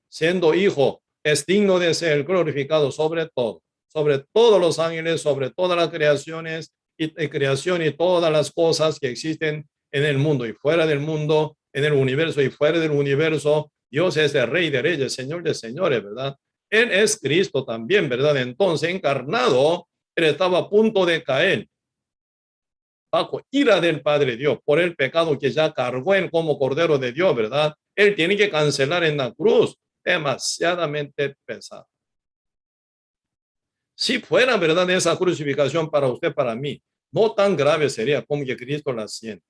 siendo hijo, es digno de ser glorificado sobre todo, sobre todos los ángeles, sobre todas las creaciones y creación y todas las cosas que existen en el mundo y fuera del mundo, en el universo y fuera del universo. Dios es el Rey de Reyes, Señor de Señores, ¿verdad? Él es Cristo también, ¿verdad? Entonces, encarnado, él estaba a punto de caer bajo ira del Padre Dios por el pecado que ya cargó él como Cordero de Dios, ¿verdad? Él tiene que cancelar en la cruz, demasiadamente pesado. Si fuera, ¿verdad?, esa crucificación para usted, para mí, no tan grave sería como que Cristo la siente.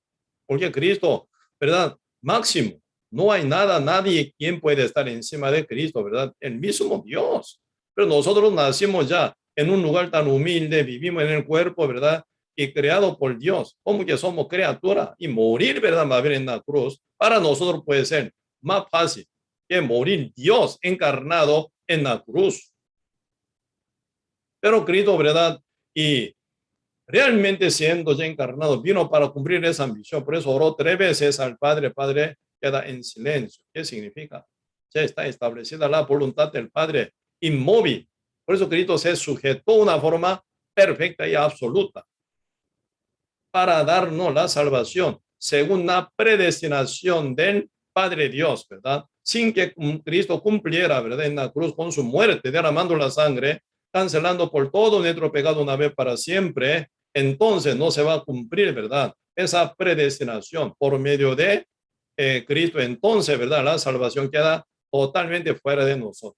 Porque Cristo, ¿verdad?, máximo, no hay nada, nadie quien puede estar encima de Cristo, ¿verdad? El mismo Dios. Pero nosotros nacimos ya en un lugar tan humilde, vivimos en el cuerpo, ¿verdad?, y creado por Dios, como que somos criatura y morir, ¿verdad?, más bien en la cruz, para nosotros puede ser más fácil que morir Dios encarnado en la cruz. Pero Cristo, ¿verdad?, y realmente siendo ya encarnado, vino para cumplir esa ambición. Por eso oró 3 veces al Padre. Padre, queda en silencio. ¿Qué significa? Ya está establecida la voluntad del Padre, inmóvil. Por eso Cristo se sujetó de una forma perfecta y absoluta para darnos la salvación según la predestinación del Padre Dios, ¿verdad? Sin que Cristo cumpliera, ¿verdad?, en la cruz con su muerte, derramando la sangre, cancelando por todo nuestro pecado una vez para siempre. entonces no se va a cumplir, ¿verdad? Esa predestinación por medio de Cristo. Entonces, ¿verdad? La salvación queda totalmente fuera de nosotros.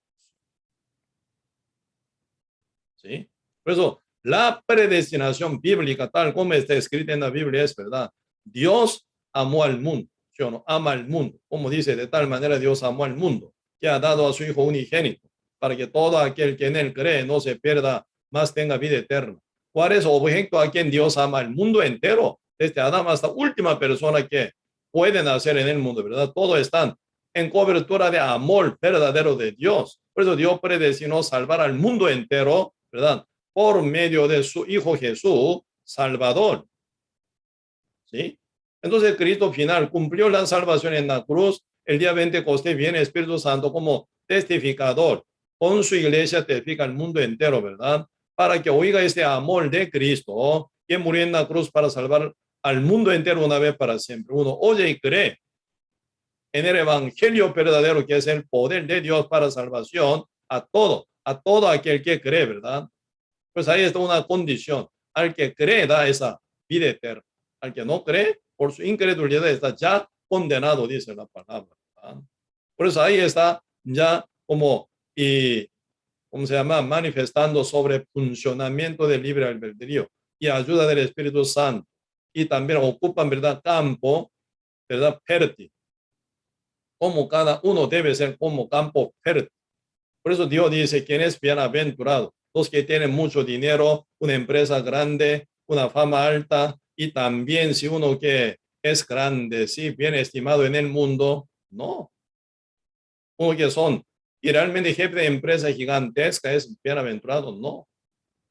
¿Sí? Por eso, la predestinación bíblica, tal como está escrita en la Biblia, es verdad. Dios amó al mundo, ¿sí o no? Ama al mundo. Como dice, de tal manera Dios amó al mundo, que ha dado a su Hijo unigénito, para que todo aquel que en él cree no se pierda, más tenga vida eterna. ¿Cuál es el objeto a quien Dios ama? El mundo entero, desde Adán hasta la última persona que pueden nacer en el mundo, ¿verdad? Todos están en cobertura de amor verdadero de Dios. Por eso Dios predestinó salvar al mundo entero, ¿verdad? Por medio de su Hijo Jesús, Salvador. ¿Sí? Entonces Cristo final cumplió la salvación en la cruz. El día 20 Pentecostés viene Espíritu Santo como testificador. Con su iglesia testifica al mundo entero, ¿verdad? Para que oiga este amor de Cristo, que murió en la cruz para salvar al mundo entero una vez para siempre. Uno oye y cree en el evangelio verdadero, que es el poder de Dios para salvación a todo aquel que cree, ¿verdad? Pues ahí está una condición. Al que cree da esa vida eterna. Al que no cree, por su incredulidad está ya condenado, dice la palabra, ¿verdad? Por eso ahí está ya como, y, ¿cómo se llama? Manifestando sobre funcionamiento del libre albedrío y ayuda del Espíritu Santo. Y también ocupan, ¿verdad? Campo, ¿verdad? Fértil, como cada uno debe ser como campo fértil. Por eso Dios dice, ¿quién es bienaventurado? Los que tienen mucho dinero, una empresa grande, una fama alta, y también si uno que es grande, sí, bien estimado en el mundo, no. Uno que son, y realmente jefe de empresa gigantesca es bienaventurado, no.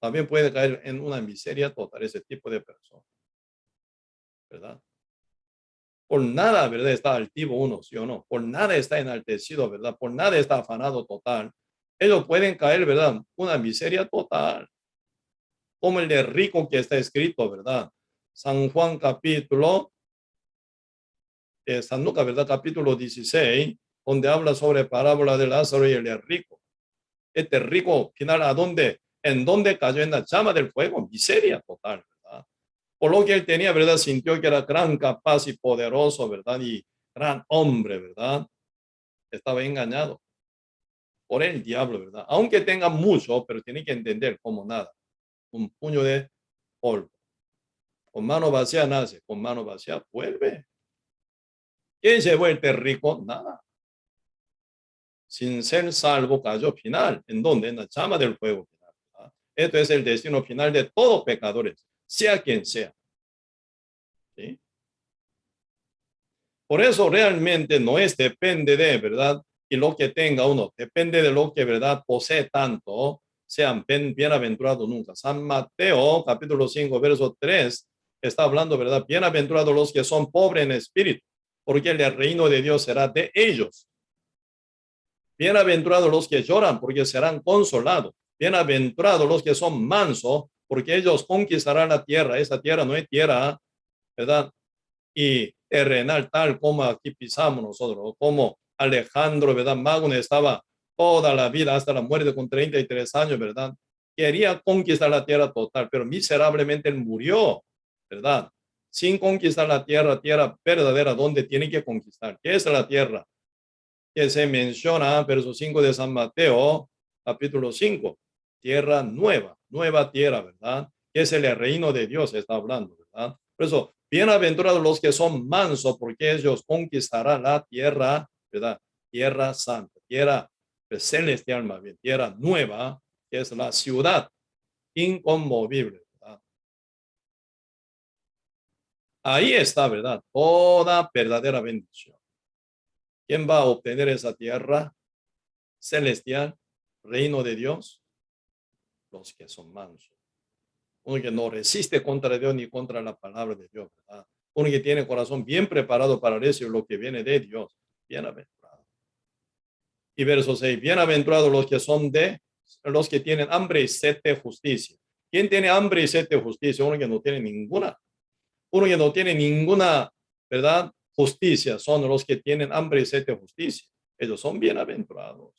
También puede caer en una miseria total ese tipo de persona, ¿verdad? Por nada, ¿verdad? Está altivo uno, ¿sí o no? Por nada está enaltecido, ¿verdad? Por nada está afanado total. Ellos pueden caer, ¿verdad? Una miseria total, como el de rico que está escrito, ¿verdad? San Juan capítulo, San Lucas, ¿verdad? Capítulo 16, donde habla sobre parábola de Lázaro y el de rico. Este rico, final, ¿a dónde? ¿En dónde cayó? En la llama del fuego, miseria total, ¿verdad? Por lo que él tenía, ¿verdad? Sintió que era gran, capaz y poderoso, ¿verdad? Y gran hombre, ¿verdad? Estaba engañado por el diablo, ¿verdad? Aunque tenga mucho, pero tiene que entender como nada. Un puño de polvo. Con mano vacía nace, con mano vacía vuelve. ¿Quién se vuelve rico? Nada. Sin ser salvo cayó final. ¿En dónde? En la llama del fuego final, ¿verdad? Esto es el destino final de todos pecadores, sea quien sea. ¿Sí? Por eso realmente no es depende de, ¿verdad? Y lo que tenga uno, depende de lo que, ¿verdad? Posee tanto, sean bienaventurados nunca. San Mateo, capítulo 5, verso 3, está hablando, ¿verdad? Bienaventurados los que son pobres en espíritu, porque el reino de Dios será de ellos. Bienaventurados los que lloran, porque serán consolados. Bienaventurados los que son mansos, porque ellos conquistarán la tierra. Esa tierra no es tierra, ¿verdad? Y terrenal, tal como aquí pisamos nosotros, como Alejandro, ¿verdad? Magno estaba toda la vida hasta la muerte con 33 años, ¿verdad? Quería conquistar la tierra total, pero miserablemente él murió, ¿verdad? Sin conquistar la tierra, tierra verdadera, donde tiene que conquistar. ¿Qué es la tierra? Que se menciona, verso 5 de San Mateo, capítulo 5, tierra nueva, nueva tierra, ¿verdad? Que es el reino de Dios, está hablando, ¿verdad? Por eso, bienaventurados los que son mansos, porque ellos conquistarán la tierra, ¿verdad? Tierra santa, tierra celestial, más bien, tierra nueva, que es la ciudad inconmovible, ¿verdad? Ahí está, ¿verdad? Toda verdadera bendición. ¿Quién va a obtener esa tierra celestial, reino de Dios? Los que son mansos. Uno que no resiste contra Dios ni contra la palabra de Dios, ¿verdad? Uno que tiene corazón bien preparado para recibir lo que viene de Dios. Bienaventurado. Y verso 6, bienaventurados los que son de, los que tienen hambre y sed de justicia. ¿Quién tiene hambre y sed de justicia? Uno que no tiene ninguna. Uno que no tiene ninguna, ¿verdad? Justicia. Son los que tienen hambre y sed de justicia. Ellos son bienaventurados.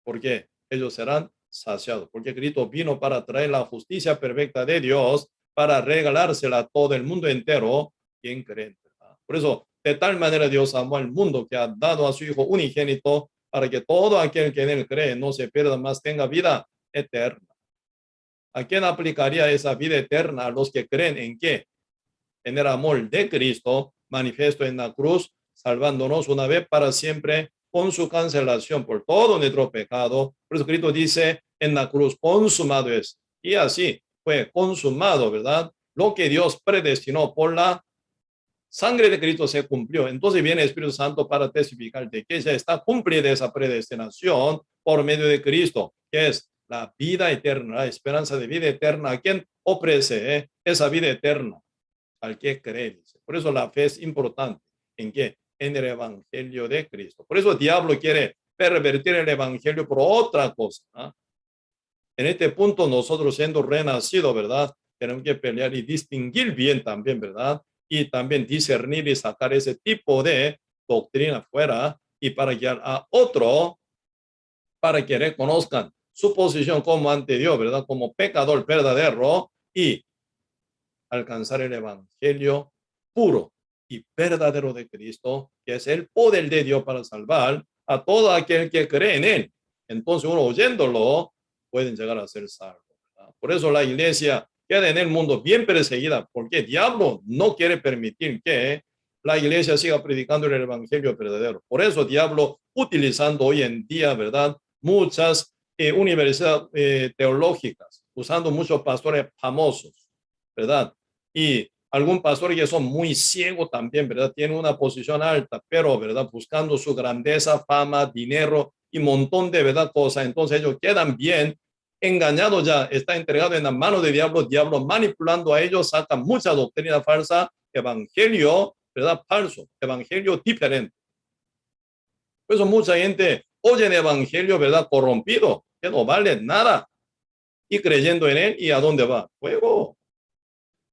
¿Por qué? Ellos serán saciado, porque Cristo vino para traer la justicia perfecta de Dios, para regalársela a todo el mundo entero, quien cree. Por eso, de tal manera Dios amó al mundo que ha dado a su Hijo unigénito para que todo aquel que en él cree no se pierda, más tenga vida eterna. ¿A quién aplicaría esa vida eterna? A los que creen en qué? En el amor de Cristo manifiesto en la cruz, salvándonos una vez para siempre con su cancelación por todo nuestro pecado. Por eso Cristo dice en la cruz, consumado es. Y así fue consumado, ¿verdad? Lo que Dios predestinó por la sangre de Cristo se cumplió. Entonces viene el Espíritu Santo para testificar de que ya está cumplida esa predestinación por medio de Cristo, que es la vida eterna, la esperanza de vida eterna. ¿A quién ofrece esa vida eterna? Al que cree. Por eso la fe es importante. ¿En qué? En el evangelio de Cristo. Por eso el diablo quiere pervertir el evangelio por otra cosa, ¿no? En este punto nosotros siendo renacidos, ¿verdad? Tenemos que pelear y distinguir bien también, ¿verdad? Y también discernir y sacar ese tipo de doctrina fuera y para guiar a otro para que reconozcan su posición como ante Dios, ¿verdad? Como pecador verdadero y alcanzar el evangelio puro y verdadero de Cristo, que es el poder de Dios para salvar a todo aquel que cree en él. Entonces uno oyéndolo pueden llegar a ser salvos. Por eso la iglesia queda en el mundo bien perseguida, porque el diablo no quiere permitir que la iglesia siga predicando el evangelio verdadero. Por eso el diablo utilizando hoy en día, ¿verdad? Muchas universidades teológicas, usando muchos pastores famosos, ¿verdad? Y algún pastor que son muy ciegos también, ¿verdad? Tienen una posición alta, pero, ¿verdad? Buscando su grandeza, fama, dinero y montón de, ¿verdad? Cosas. Entonces ellos quedan bien engañados ya, está entregado en la mano de diablo manipulando a ellos, saca mucha doctrina falsa, evangelio, ¿verdad? Falso, evangelio diferente. Por eso mucha gente oye el evangelio, ¿verdad? Corrompido, que no vale nada. Y creyendo en él, ¿y a dónde va? Fuego.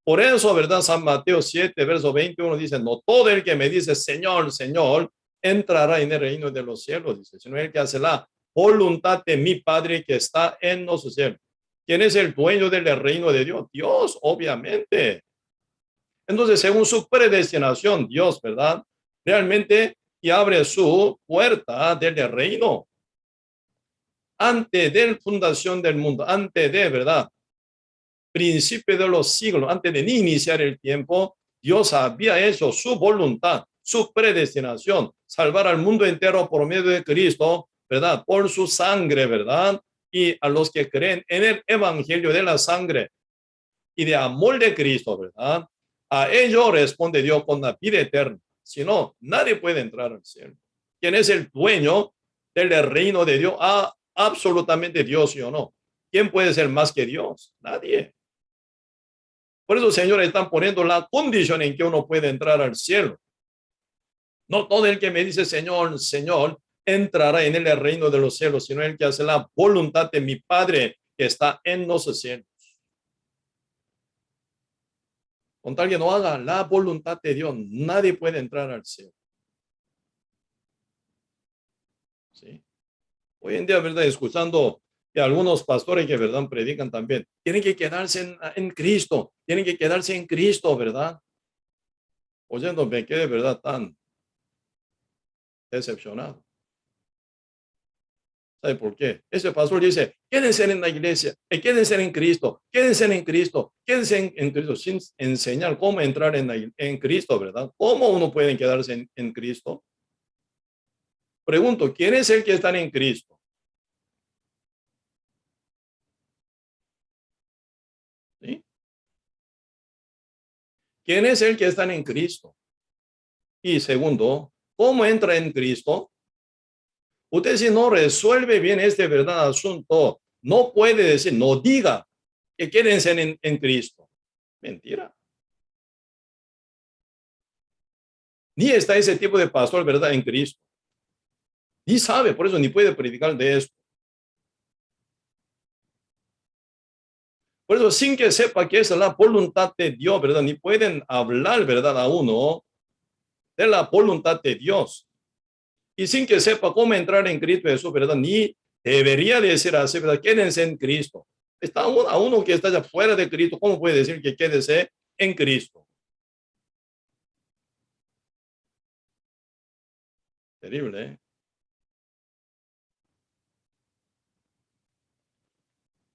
Por eso, ¿verdad? San Mateo 7, verso 21 dice, no todo el que me dice, Señor, Señor, entrará en el reino de los cielos, dice, sino el que hace la voluntad de mi Padre que está en los cielos. ¿Quién es el dueño del reino de Dios? Dios, obviamente. Entonces, según su predestinación, Dios, ¿verdad? Realmente y abre su puerta del reino antes de la fundación del mundo, antes de, ¿verdad? Principio de los siglos, antes de iniciar el tiempo, Dios había hecho su voluntad, su predestinación, salvar al mundo entero por medio de Cristo, ¿verdad? Por su sangre, ¿verdad? Y a los que creen en el evangelio de la sangre y de amor de Cristo, ¿verdad? A ello responde Dios con la vida eterna. Si no, nadie puede entrar al cielo. ¿Quién es el dueño del reino de Dios? Ah, absolutamente Dios, ¿sí o no? ¿Quién puede ser más que Dios? Nadie. Por eso, señores, están poniendo la condición en que uno puede entrar al cielo. No todo el que me dice Señor, Señor, entrará en el reino de los cielos, sino el que hace la voluntad de mi Padre que está en los cielos. Con tal que no haga la voluntad de Dios, nadie puede entrar al cielo. ¿Sí? Hoy en día, ¿verdad? Escuchando que algunos pastores que, ¿verdad? Predican también, tienen que quedarse en Cristo, tienen que quedarse en Cristo, ¿verdad? Oyendo, me quedé, ¿verdad? Tan decepcionado. ¿Sabe por qué? Ese pastor dice, quédense en la iglesia, quédense en Cristo, quédense en Cristo, quédense en Cristo, sin enseñar cómo entrar en Cristo, ¿verdad? ¿Cómo uno puede quedarse en Cristo? Pregunto, ¿quién es el que está en Cristo? ¿Sí? ¿Quién es el que está en Cristo? Y segundo, ¿cómo entra en Cristo? Usted si no resuelve bien este verdad asunto, no puede decir, no diga que quédense en Cristo. Mentira. Ni está ese tipo de pastor, ¿verdad? En Cristo. Ni sabe, por eso ni puede predicar de esto. Por eso, sin que sepa que esa es la voluntad de Dios, ¿verdad? Ni pueden hablar, ¿verdad? A uno de la voluntad de Dios. Y sin que sepa cómo entrar en Cristo Jesús, ¿verdad? Ni debería decir así, ¿verdad? Quédense en Cristo. Está a uno que está ya fuera de Cristo, ¿cómo puede decir que quédese en Cristo? Terrible, ¿eh?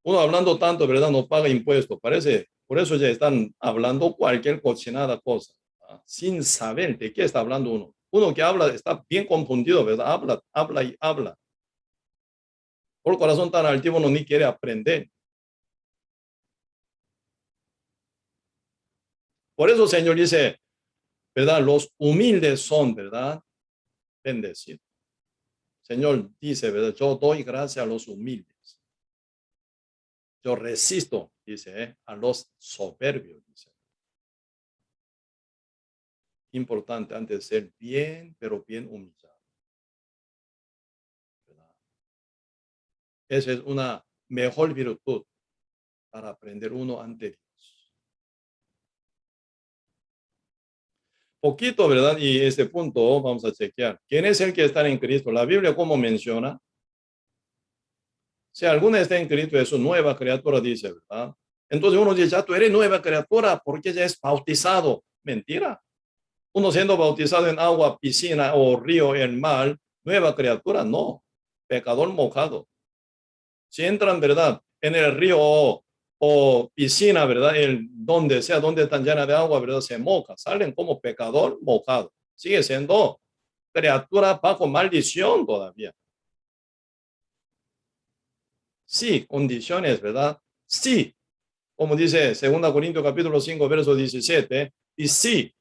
Uno hablando tanto, ¿verdad? No paga impuestos. Parece, por eso ya están hablando cualquier cochinada cosa, ¿verdad? Sin saber de qué está hablando uno. Uno que habla está bien confundido, ¿verdad? Habla, habla y habla. Por el corazón tan altivo no ni quiere aprender. Por eso el Señor dice, ¿verdad? Los humildes son, ¿verdad? Bendecidos. Señor dice, ¿verdad? Yo doy gracia a los humildes. Yo resisto, dice, a los soberbios, dice. Importante antes de ser bien, pero bien humillado, ¿verdad? Esa es una mejor virtud para aprender uno ante Dios. Poquito, ¿verdad? Y este punto vamos a chequear. ¿Quién es el que está en Cristo? La Biblia, ¿cómo menciona? Si alguna está en Cristo, es una nueva criatura, dice, ¿verdad? Entonces uno dice, ya tú eres nueva criatura porque ya es bautizado. Mentira. Uno siendo bautizado en agua, piscina o río, en mar, nueva criatura, no. Pecador mojado. Si entran, ¿verdad? En el río o piscina, ¿verdad? El, donde sea, donde están llenas de agua, ¿verdad? Se moja. Salen como pecador mojado. Sigue siendo criatura bajo maldición todavía. Sí, condiciones, ¿verdad? Sí, como dice 2 Corintios capítulo 5, verso 17, y sí,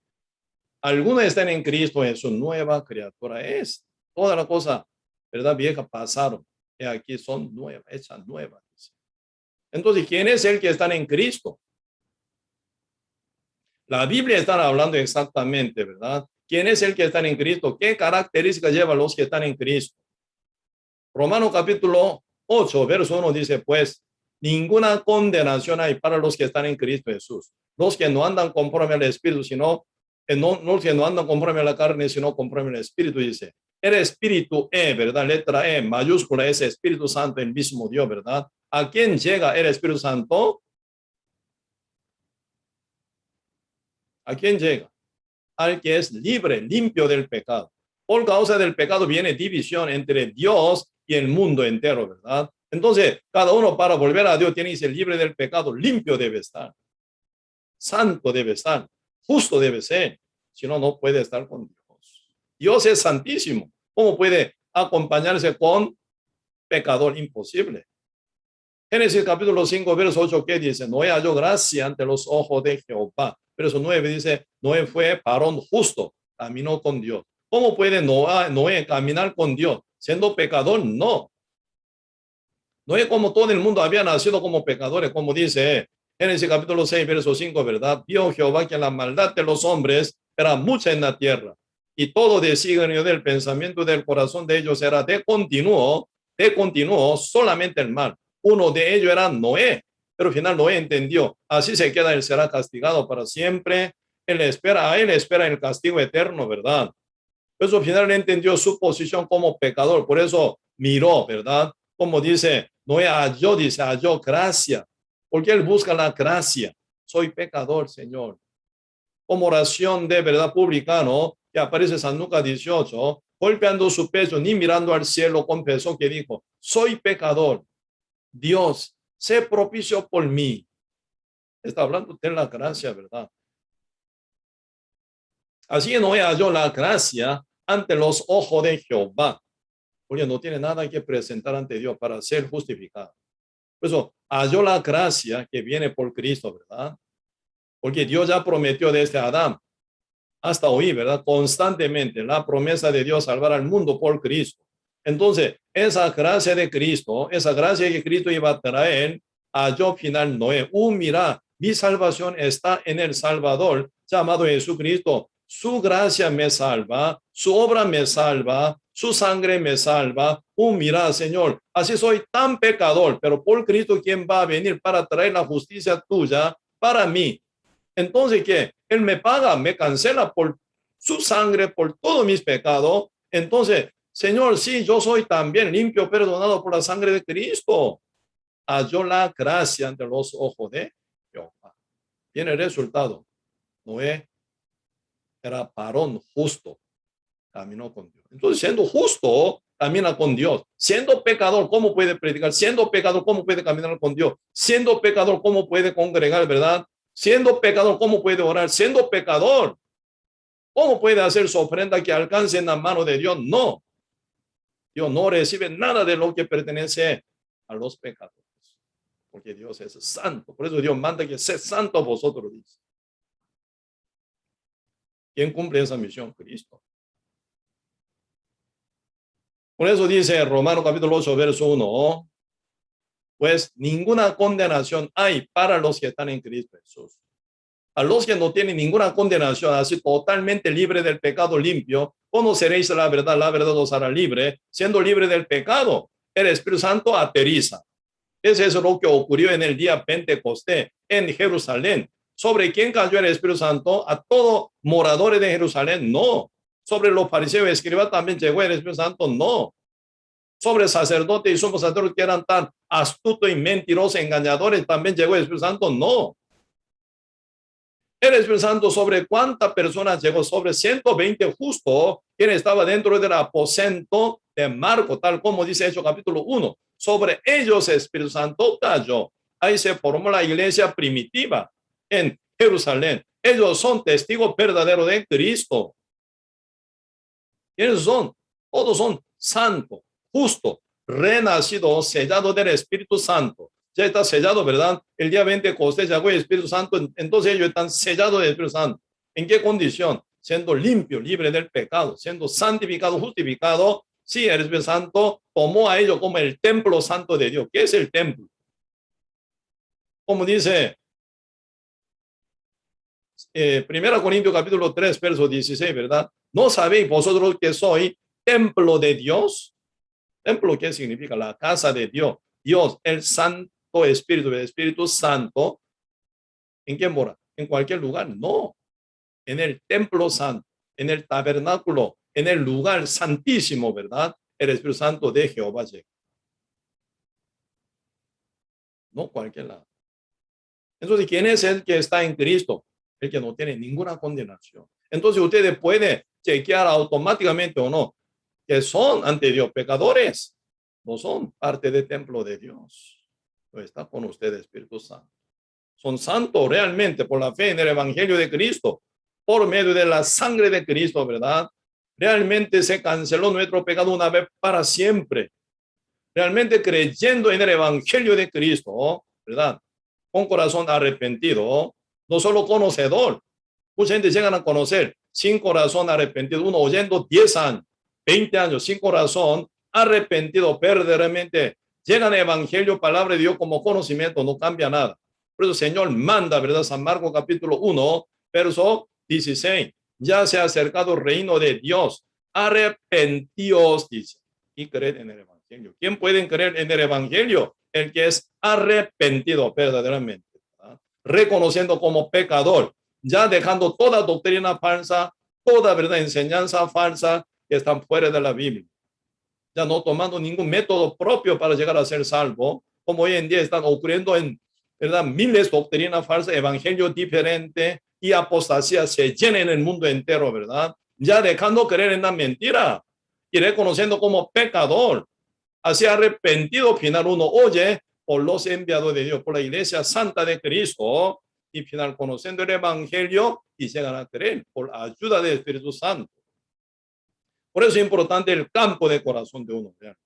algunos están en Cristo, en su nueva criatura. Es toda la cosa, ¿verdad? Vieja pasaron. Y aquí son nuevas, hechas nuevas. Entonces, ¿quién es el que están en Cristo? La Biblia está hablando exactamente, ¿verdad? ¿Quién es el que están en Cristo? ¿Qué características llevan los que están en Cristo? Romano capítulo 8, verso 1 dice, pues, ninguna condenación hay para los que están en Cristo Jesús. Los que no andan conforme al Espíritu, sino, no, los que no andan conforme a la carne, sino conforme al Espíritu, dice. El Espíritu ¿verdad? Letra mayúscula, es Espíritu Santo, el mismo Dios, ¿verdad? ¿A quién llega el Espíritu Santo? ¿A quién llega? Al que es libre, limpio del pecado. Por causa del pecado viene división entre Dios y el mundo entero, ¿verdad? Entonces, cada uno para volver a Dios tiene que ser libre del pecado, limpio debe estar, santo debe estar, justo debe ser, si no, no puede estar con Dios. Dios es santísimo. ¿Cómo puede acompañarse con pecador? Imposible. Génesis capítulo 5, verso 8, ¿qué dice? Noé halló gracia ante los ojos de Jehová. Verso 9 dice, Noé fue varón justo, caminó con Dios. ¿Cómo puede Noé caminar con Dios? Siendo pecador, no. Noé, como todo el mundo, había nacido como pecadores, como dice Génesis capítulo 6, verso 5, ¿verdad? Vio Jehová que la maldad de los hombres era mucha en la tierra, y todo designio del pensamiento del corazón de ellos era de continuo solamente el mal. Uno de ellos era Noé, pero al final Noé entendió, así se queda, él será castigado para siempre, a él espera el castigo eterno, ¿verdad? Pues al final entendió su posición como pecador, por eso miró, ¿verdad? Como dice, Noé halló, dice, halló gracia, porque él busca la gracia. Soy pecador, Señor. Como oración de verdad publicano, que aparece en San Lucas 18, golpeando su pecho, ni mirando al cielo, confesó que dijo, soy pecador. Dios, sé propicio por mí. Está hablando de la gracia, ¿verdad? Así Noé halló la gracia ante los ojos de Jehová, porque no tiene nada que presentar ante Dios para ser justificado. Por eso halló la gracia que viene por Cristo, ¿verdad? Porque Dios ya prometió desde Adán hasta hoy, ¿verdad? Constantemente la promesa de Dios salvar al mundo por Cristo. Entonces, esa gracia de Cristo, esa gracia que Cristo iba a traer, halló final Noé. Mira, mi salvación está en el Salvador llamado Jesucristo. Su gracia me salva, su obra me salva, su sangre me salva. Mira, Señor, así soy tan pecador, pero por Cristo, ¿quién va a venir para traer la justicia tuya para mí? Entonces, ¿qué? Él me paga, me cancela por su sangre, por todos mis pecados. Entonces, Señor, sí, yo soy también limpio, perdonado por la sangre de Cristo. Halló la gracia ante los ojos de Jehová. Tiene el resultado. Noé era varón justo, caminó con Dios. Entonces, siendo justo, camina con Dios. Siendo pecador, ¿cómo puede predicar? Siendo pecador, ¿cómo puede caminar con Dios? Siendo pecador, ¿cómo puede congregar, verdad? Siendo pecador, ¿cómo puede orar? Siendo pecador, ¿cómo puede hacer su ofrenda que alcance en la mano de Dios? No. Dios no recibe nada de lo que pertenece a los pecadores, porque Dios es santo. Por eso Dios manda que sea santo vosotros, dice. ¿Quién cumple esa misión? Cristo. Por eso dice Romanos capítulo 8, verso 1, pues ninguna condenación hay para los que están en Cristo Jesús. A los que no tienen ninguna condenación, así totalmente libre del pecado limpio, conoceréis la verdad os hará libre. Siendo libre del pecado, el Espíritu Santo aterriza. Ese es lo que ocurrió en el día Pentecostés en Jerusalén. ¿Sobre quién cayó el Espíritu Santo? A todos moradores de Jerusalén, no. Sobre los fariseos y escribas también llegó el Espíritu Santo, no. Sobre sacerdotes y sumos sacerdotes que eran tan astutos y mentirosos, engañadores, también llegó el Espíritu Santo, no. El Espíritu Santo sobre cuántas personas llegó, sobre 120 justos, quien estaba dentro del aposento de Marco, tal como dice Hechos capítulo 1. Sobre ellos el Espíritu Santo cayó. Ahí se formó la iglesia primitiva en Jerusalén. Ellos son testigos verdaderos de Cristo. ¿Quiénes son? Todos son santos, justos, renacidos, sellados del Espíritu Santo. Ya está sellado, ¿verdad? El día 20 Pentecostés llegó el Espíritu Santo, entonces ellos están sellados del Espíritu Santo. ¿En qué condición? Siendo limpio, libre del pecado, siendo santificado, justificado. Sí, el Espíritu Santo tomó a ellos como el templo santo de Dios. ¿Qué es el templo? Como dice 1 Corintios capítulo 3, verso 16, ¿verdad? ¿No sabéis vosotros que soy templo de Dios? Templo, ¿qué significa? La casa de Dios. Dios, el Santo Espíritu, el Espíritu Santo. ¿En qué mora? ¿En cualquier lugar? No. En el templo santo, en el tabernáculo, en el lugar santísimo, ¿verdad? El Espíritu Santo de Jehová llega. No cualquier lado. Entonces, ¿quién es el que está en Cristo? El que no tiene ninguna condenación. Entonces, ustedes pueden chequear automáticamente o no que son ante Dios pecadores. No son parte del templo de Dios. No está con ustedes, Espíritu Santo. Son santos realmente por la fe en el Evangelio de Cristo, por medio de la sangre de Cristo, ¿verdad? Realmente se canceló nuestro pecado una vez para siempre. Realmente creyendo en el Evangelio de Cristo, ¿verdad? Con corazón arrepentido, no solo conocedor. Mucha gente llega a conocer sin corazón arrepentido, uno oyendo 10 años, 20 años sin corazón arrepentido, verdaderamente llegan el Evangelio, palabra de Dios como conocimiento, no cambia nada. Por eso el Señor manda, ¿verdad? San Marcos capítulo 1, verso 16. Ya se ha acercado el reino de Dios. Arrepentíos, dice, y creed en el Evangelio. ¿Quién puede creer en el Evangelio? El que es arrepentido verdaderamente, ¿verdad? Reconociendo como pecador, ya dejando toda doctrina falsa, toda verdad, enseñanza falsa que están fuera de la Biblia. Ya no tomando ningún método propio para llegar a ser salvo, como hoy en día están ocurriendo en, ¿verdad? Miles de doctrinas falsas, evangelios diferentes y apostasía se llenan en el mundo entero, ¿verdad? Ya dejando creer en la mentira y reconociendo como pecador. Así arrepentido final uno oye por los enviados de Dios, por la iglesia santa de Cristo, y final conociendo el evangelio y llegan a creer por la ayuda del Espíritu Santo. Por eso es importante el campo de corazón de uno. ¿Verdad?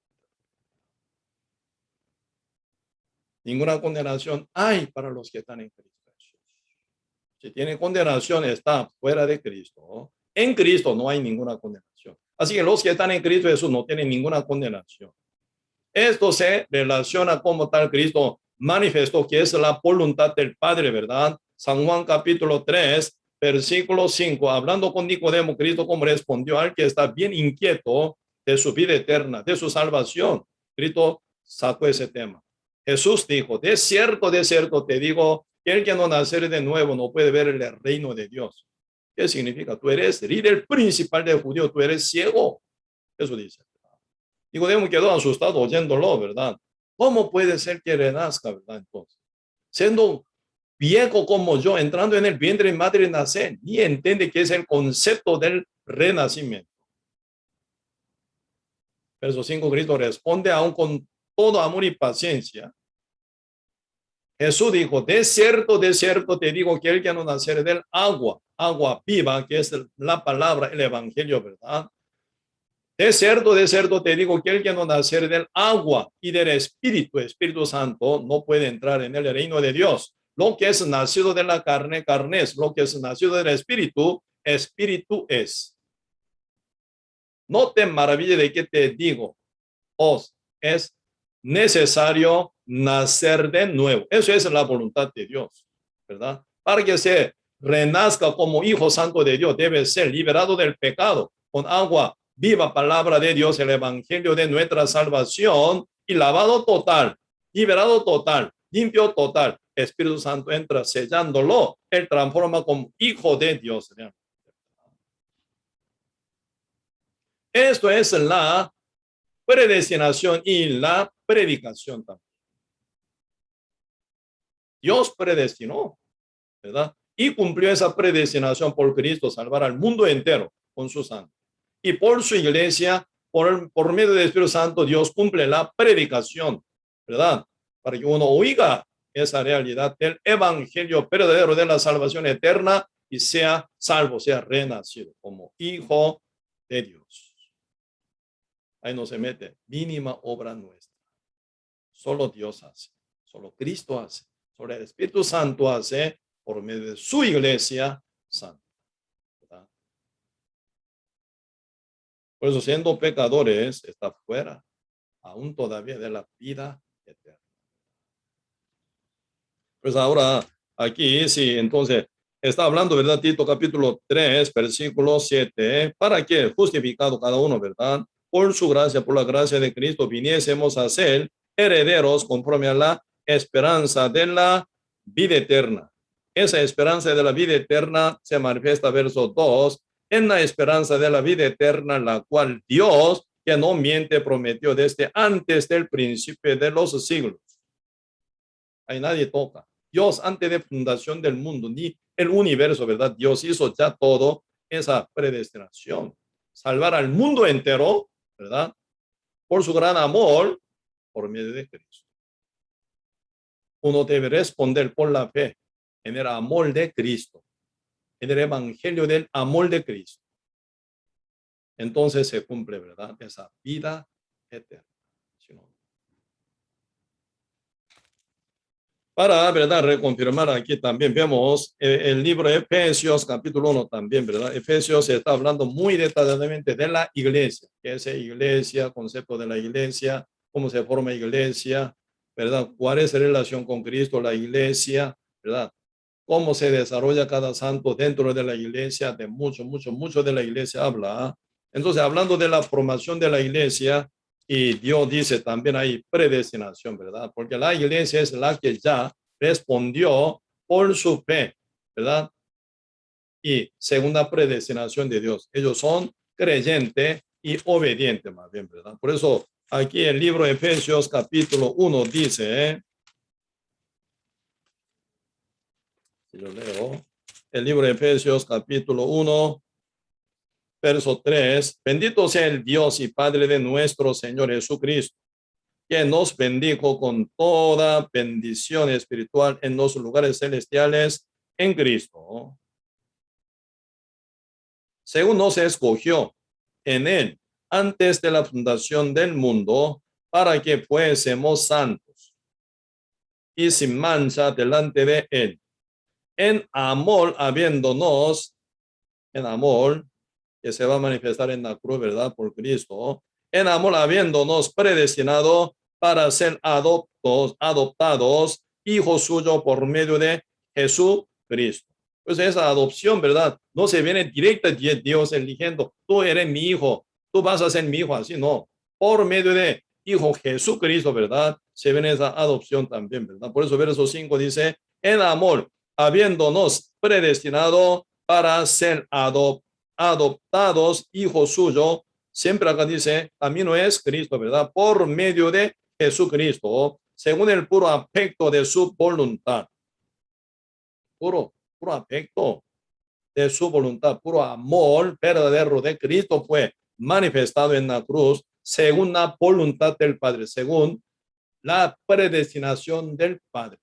Ninguna condenación hay para los que están en Cristo Jesús. Si tiene condenación, está fuera de Cristo. En Cristo no hay ninguna condenación. Así que los que están en Cristo Jesús no tienen ninguna condenación. Esto se relaciona como tal Cristo manifestó que es la voluntad del Padre, ¿verdad? San Juan capítulo 3, versículo 5, hablando con Nicodemo, Cristo como respondió al que está bien inquieto de su vida eterna, de su salvación. Cristo sacó ese tema. Jesús dijo, de cierto te digo, que el que no naciere de nuevo no puede ver el reino de Dios. ¿Qué significa? Tú eres líder principal de judío, tú eres ciego. Eso dice. Nicodemo quedó asustado oyéndolo, ¿verdad? ¿Cómo puede ser que renazca, verdad? Entonces, siendo viejo como yo, entrando en el vientre de madre nacer, ni entiende qué es el concepto del renacimiento. Verso 5, Cristo responde aún con todo amor y paciencia. Jesús dijo, de cierto te digo que el que no naciere del agua, agua viva, que es la palabra, el evangelio, ¿verdad? De cierto te digo que el que no naciere del agua y del Espíritu, Espíritu Santo, no puede entrar en el reino de Dios. Lo que es nacido de la carne, carne es. Lo que es nacido del Espíritu, Espíritu es. No te maravilles de que te digo, os es necesario nacer de nuevo. Eso es la voluntad de Dios, ¿verdad? Para que se renazca como hijo santo de Dios, debe ser liberado del pecado con agua viva, palabra de Dios, el evangelio de nuestra salvación, y lavado total, liberado total, limpio total. Espíritu Santo entra sellándolo, él transforma como hijo de Dios. Esto es la predestinación y la predicación también. Dios predestinó, ¿verdad? Y cumplió esa predestinación por Cristo, salvar al mundo entero con su sangre. Y por su iglesia, por medio del Espíritu Santo, Dios cumple la predicación, ¿verdad? Para que uno oiga esa realidad del evangelio verdadero de la salvación eterna y sea salvo, sea renacido como hijo de Dios. Ahí no se mete mínima obra nuestra. Solo Dios hace, solo Cristo hace, solo el Espíritu Santo hace por medio de su iglesia santa. ¿Verdad? Por eso, siendo pecadores, está fuera aún todavía de la vida eterna. Pues ahora, aquí sí, entonces, está hablando, ¿verdad? Tito capítulo 3, versículo 7, para que justificado cada uno, ¿verdad? Por su gracia, por la gracia de Cristo, viniésemos a ser herederos conforme a la esperanza de la vida eterna. Esa esperanza de la vida eterna se manifiesta, verso 2, en la esperanza de la vida eterna, la cual Dios, que no miente, prometió desde antes del principio de los siglos. Ahí nadie toca. Dios, antes de fundación del mundo, ni el universo, ¿verdad? Dios hizo ya todo esa predestinación. Salvar al mundo entero, ¿verdad? Por su gran amor, por medio de Cristo. Uno debe responder por la fe en el amor de Cristo, en el evangelio del amor de Cristo. Entonces se cumple, ¿verdad? Esa vida eterna. Para, ¿verdad? Reconfirmar aquí también vemos el libro de Efesios, capítulo 1 también, ¿verdad? Efesios está hablando muy detalladamente de la iglesia, qué es iglesia, concepto de la iglesia, cómo se forma iglesia, ¿verdad? ¿Cuál es la relación con Cristo, la iglesia, ¿verdad? Cómo se desarrolla cada santo dentro de la iglesia, de mucho de la iglesia habla. Entonces, hablando de la formación de la iglesia, y Dios dice también hay predestinación, ¿verdad? Porque la iglesia es la que ya respondió por su fe, ¿verdad? Y segunda predestinación de Dios. Ellos son creyentes y obedientes, más bien, ¿verdad? Por eso aquí el libro de Efesios capítulo 1 dice, si yo leo, el libro de Efesios capítulo 1, verso 3, bendito sea el Dios y Padre de nuestro Señor Jesucristo, que nos bendijo con toda bendición espiritual en los lugares celestiales en Cristo, según nos escogió en él antes de la fundación del mundo, para que fuésemos santos y sin mancha delante de él, en amor habiéndonos, en amor, que se va a manifestar en la cruz, ¿verdad? Por Cristo, en amor habiéndonos predestinado para ser adoptados hijos suyos por medio de Jesucristo. Pues esa adopción, ¿verdad? No se viene directa de Dios eligiendo, tú eres mi hijo, tú vas a ser mi hijo, así no. Por medio de Hijo Jesucristo, ¿verdad? Se viene esa adopción también, ¿verdad? Por eso verso 5 dice, en amor, habiéndonos predestinado para ser adoptados hijos suyos Siempre acá dice, camino es Cristo, ¿verdad? Por medio de Jesucristo, según el puro afecto de su voluntad. Puro afecto de su voluntad, puro amor verdadero de Cristo fue manifestado en la cruz, según la voluntad del Padre, según la predestinación del Padre.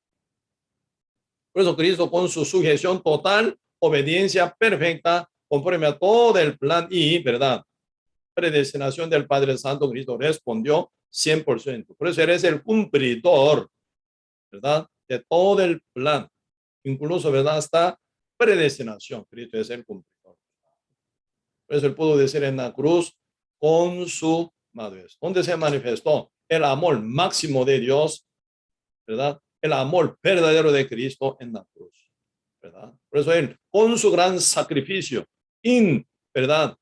Por eso Cristo, con su sujeción total, obediencia perfecta, conforme a todo el plan y, ¿verdad?, predestinación del Padre Santo, Cristo respondió 100%. Por eso eres el cumplidor, ¿verdad?, de todo el plan, incluso, ¿verdad?, hasta predestinación. Cristo es el cumplidor. Por eso él pudo decir en la cruz, consumado es. ¿Dónde se manifestó el amor máximo de Dios, ¿verdad?, el amor verdadero de Cristo en la cruz, ¿verdad? Por eso él, con su gran sacrificio, ¿verdad?,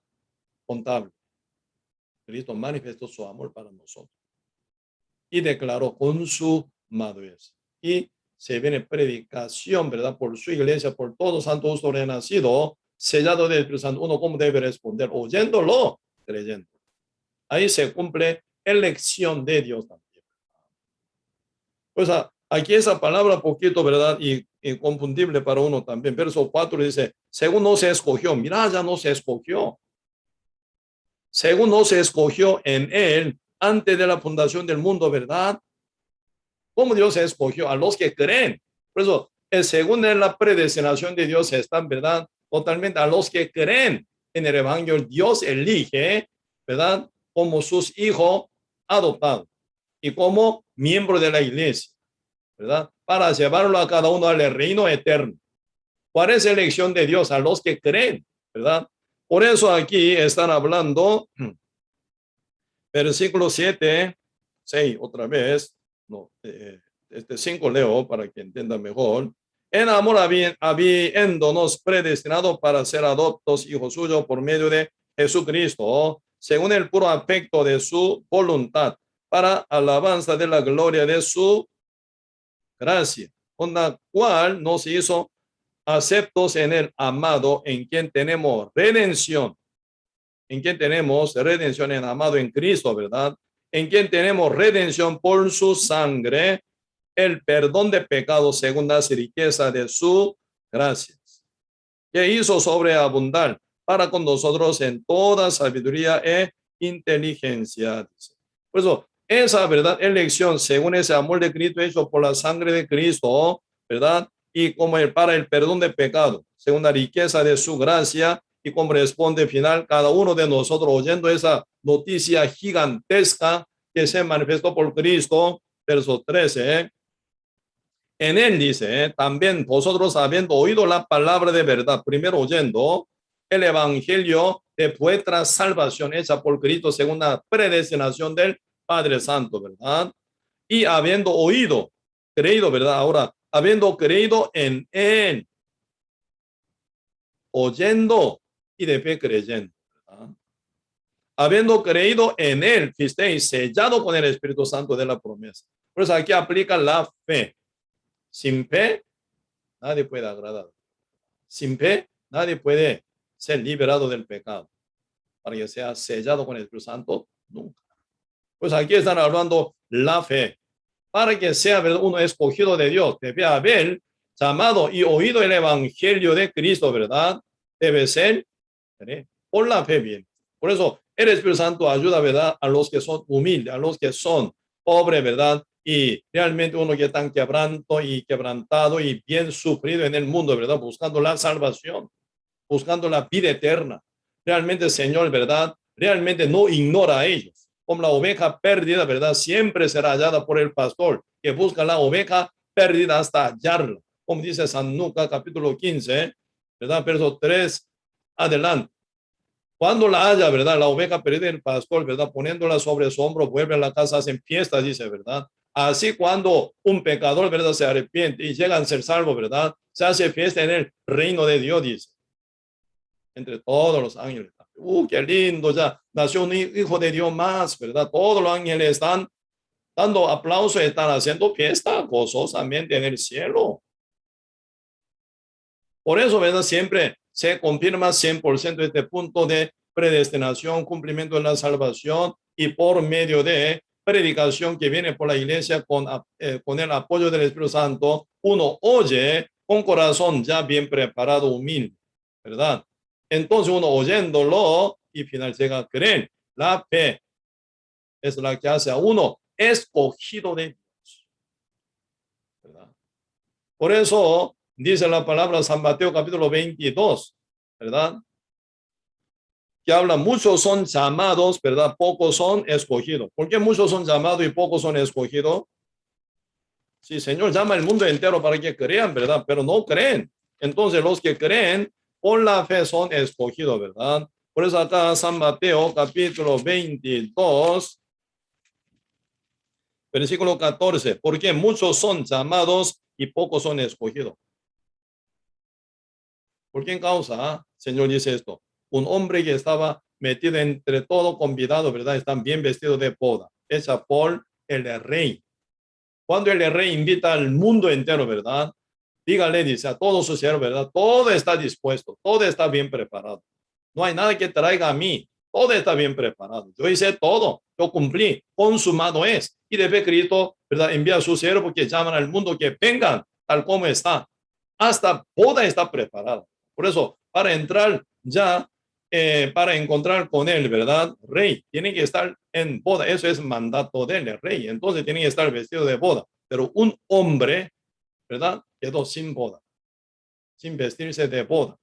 contable, Cristo manifestó su amor para nosotros y declaró consumado es. Y se viene predicación, ¿verdad?, por su iglesia, por todo santo justo renacido, sellado del Espíritu Santo. Uno, ¿cómo debe responder? Oyéndolo, creyendo. Ahí se cumple elección de Dios también. Pues aquí esa palabra poquito, ¿verdad?, y inconfundible para uno también. Verso 4 dice, según no se escogió. Mira, ya no se escogió. Según no se escogió en él antes de la fundación del mundo, ¿verdad? ¿Cómo Dios se escogió? A los que creen. Por eso, según en la predestinación de Dios están, ¿verdad?, totalmente a los que creen en el evangelio. Dios elige, ¿verdad?, como sus hijos adoptados y como miembro de la iglesia, ¿verdad?, para llevarlo a cada uno al reino eterno. ¿Cuál es la elección de Dios? A los que creen, ¿verdad? Por eso aquí están hablando, versículo 7, 6, otra vez, no, 5 leo para que entienda mejor. En amor habiéndonos predestinado para ser adoptos hijos suyos por medio de Jesucristo, según el puro afecto de su voluntad, para alabanza de la gloria de su gracia, con la cual nos hizo aceptos en el amado, en quien tenemos redención, en quien tenemos redención en amado en Cristo, ¿verdad? En quien tenemos redención por su sangre, el perdón de pecados según la riqueza de su gracia, que hizo sobreabundar para con nosotros en toda sabiduría e inteligencia. Por eso, esa verdad, elección según ese amor de Cristo hecho por la sangre de Cristo, ¿verdad? Y como para el perdón de pecado, según la riqueza de su gracia, y como responde final cada uno de nosotros oyendo esa noticia gigantesca que se manifestó por Cristo, verso 13, en él dice, también vosotros habiendo oído la palabra de verdad, primero oyendo el evangelio de vuestra salvación hecha por Cristo según la predestinación del Padre Santo, ¿verdad? Y habiendo oído, creído, ¿verdad? Ahora, habiendo creído en él, oyendo y de fe creyendo, ¿verdad? Habiendo creído en él, fuisteis sellado con el Espíritu Santo de la promesa. Por eso aquí aplica la fe. Sin fe, nadie puede agradar. Sin fe, nadie puede ser liberado del pecado. Para que sea sellado con el Espíritu Santo, nunca. Pues aquí están hablando la fe. Para que sea uno escogido de Dios, debe haber llamado y oído el evangelio de Cristo, ¿verdad? Debe ser por la fe bien. Por eso el Espíritu Santo ayuda, ¿verdad?, a los que son humildes, a los que son pobres, ¿verdad? Y realmente uno que está quebrantado y bien sufrido en el mundo, ¿verdad? Buscando la salvación, buscando la vida eterna. Realmente, Señor, ¿verdad?, realmente no ignora a ellos. Como la oveja perdida, ¿verdad?, siempre será hallada por el pastor que busca la oveja perdida hasta hallarla. Como dice San Lucas, capítulo 15, ¿verdad?, verso 3 adelante. Cuando la haya, ¿verdad?, la oveja perdida el pastor, ¿verdad?, poniéndola sobre su hombro, vuelve a la casa, hacen fiestas, dice, ¿verdad? Así cuando un pecador, ¿verdad?, se arrepiente y llega a ser salvo, ¿verdad?, se hace fiesta en el reino de Dios, dice, entre todos los ángeles. Qué lindo, ya nació un hijo de Dios más, ¿verdad? Todos los ángeles están dando aplausos, están haciendo fiesta gozosamente en el cielo. Por eso, ¿verdad?, siempre se confirma 100% este punto de predestinación, cumplimiento de la salvación y por medio de predicación que viene por la iglesia con el apoyo del Espíritu Santo, uno oye con corazón ya bien preparado, humilde, ¿verdad? Entonces uno oyéndolo y final llega a creer. La fe es la que hace a uno escogido de Dios, ¿verdad? Por eso dice la palabra San Mateo capítulo 22, ¿verdad? Que habla, muchos son llamados, ¿verdad? Pocos son escogidos. ¿Por qué muchos son llamados y pocos son escogidos? Sí, Señor llama al mundo entero para que crean, ¿verdad? Pero no creen. Entonces los que creen por la fe son escogidos, ¿verdad? Por eso acá San Mateo capítulo 22, versículo 14, porque muchos son llamados y pocos son escogidos. ¿Por qué causa? Señor dice esto. Un hombre que estaba metido entre todo convidado, ¿verdad? Están bien vestidos de boda, hecha por el rey. Cuando el rey invita al mundo entero, ¿verdad? Dígale, dice a todos sus siervos, ¿verdad? Todo está dispuesto, todo está bien preparado. No hay nada que traiga a mí, todo está bien preparado. Yo hice todo, yo cumplí, consumado es. Y de fe Cristo, ¿verdad? Envía a sus siervos que llaman al mundo que vengan tal como está. Hasta boda está preparada. Por eso, para entrar ya, para encontrar con él, ¿verdad? Rey, tiene que estar en boda. Eso es mandato del rey. Entonces tiene que estar vestido de boda. Pero un hombre, ¿verdad? Quedó sin boda, sin vestirse de boda.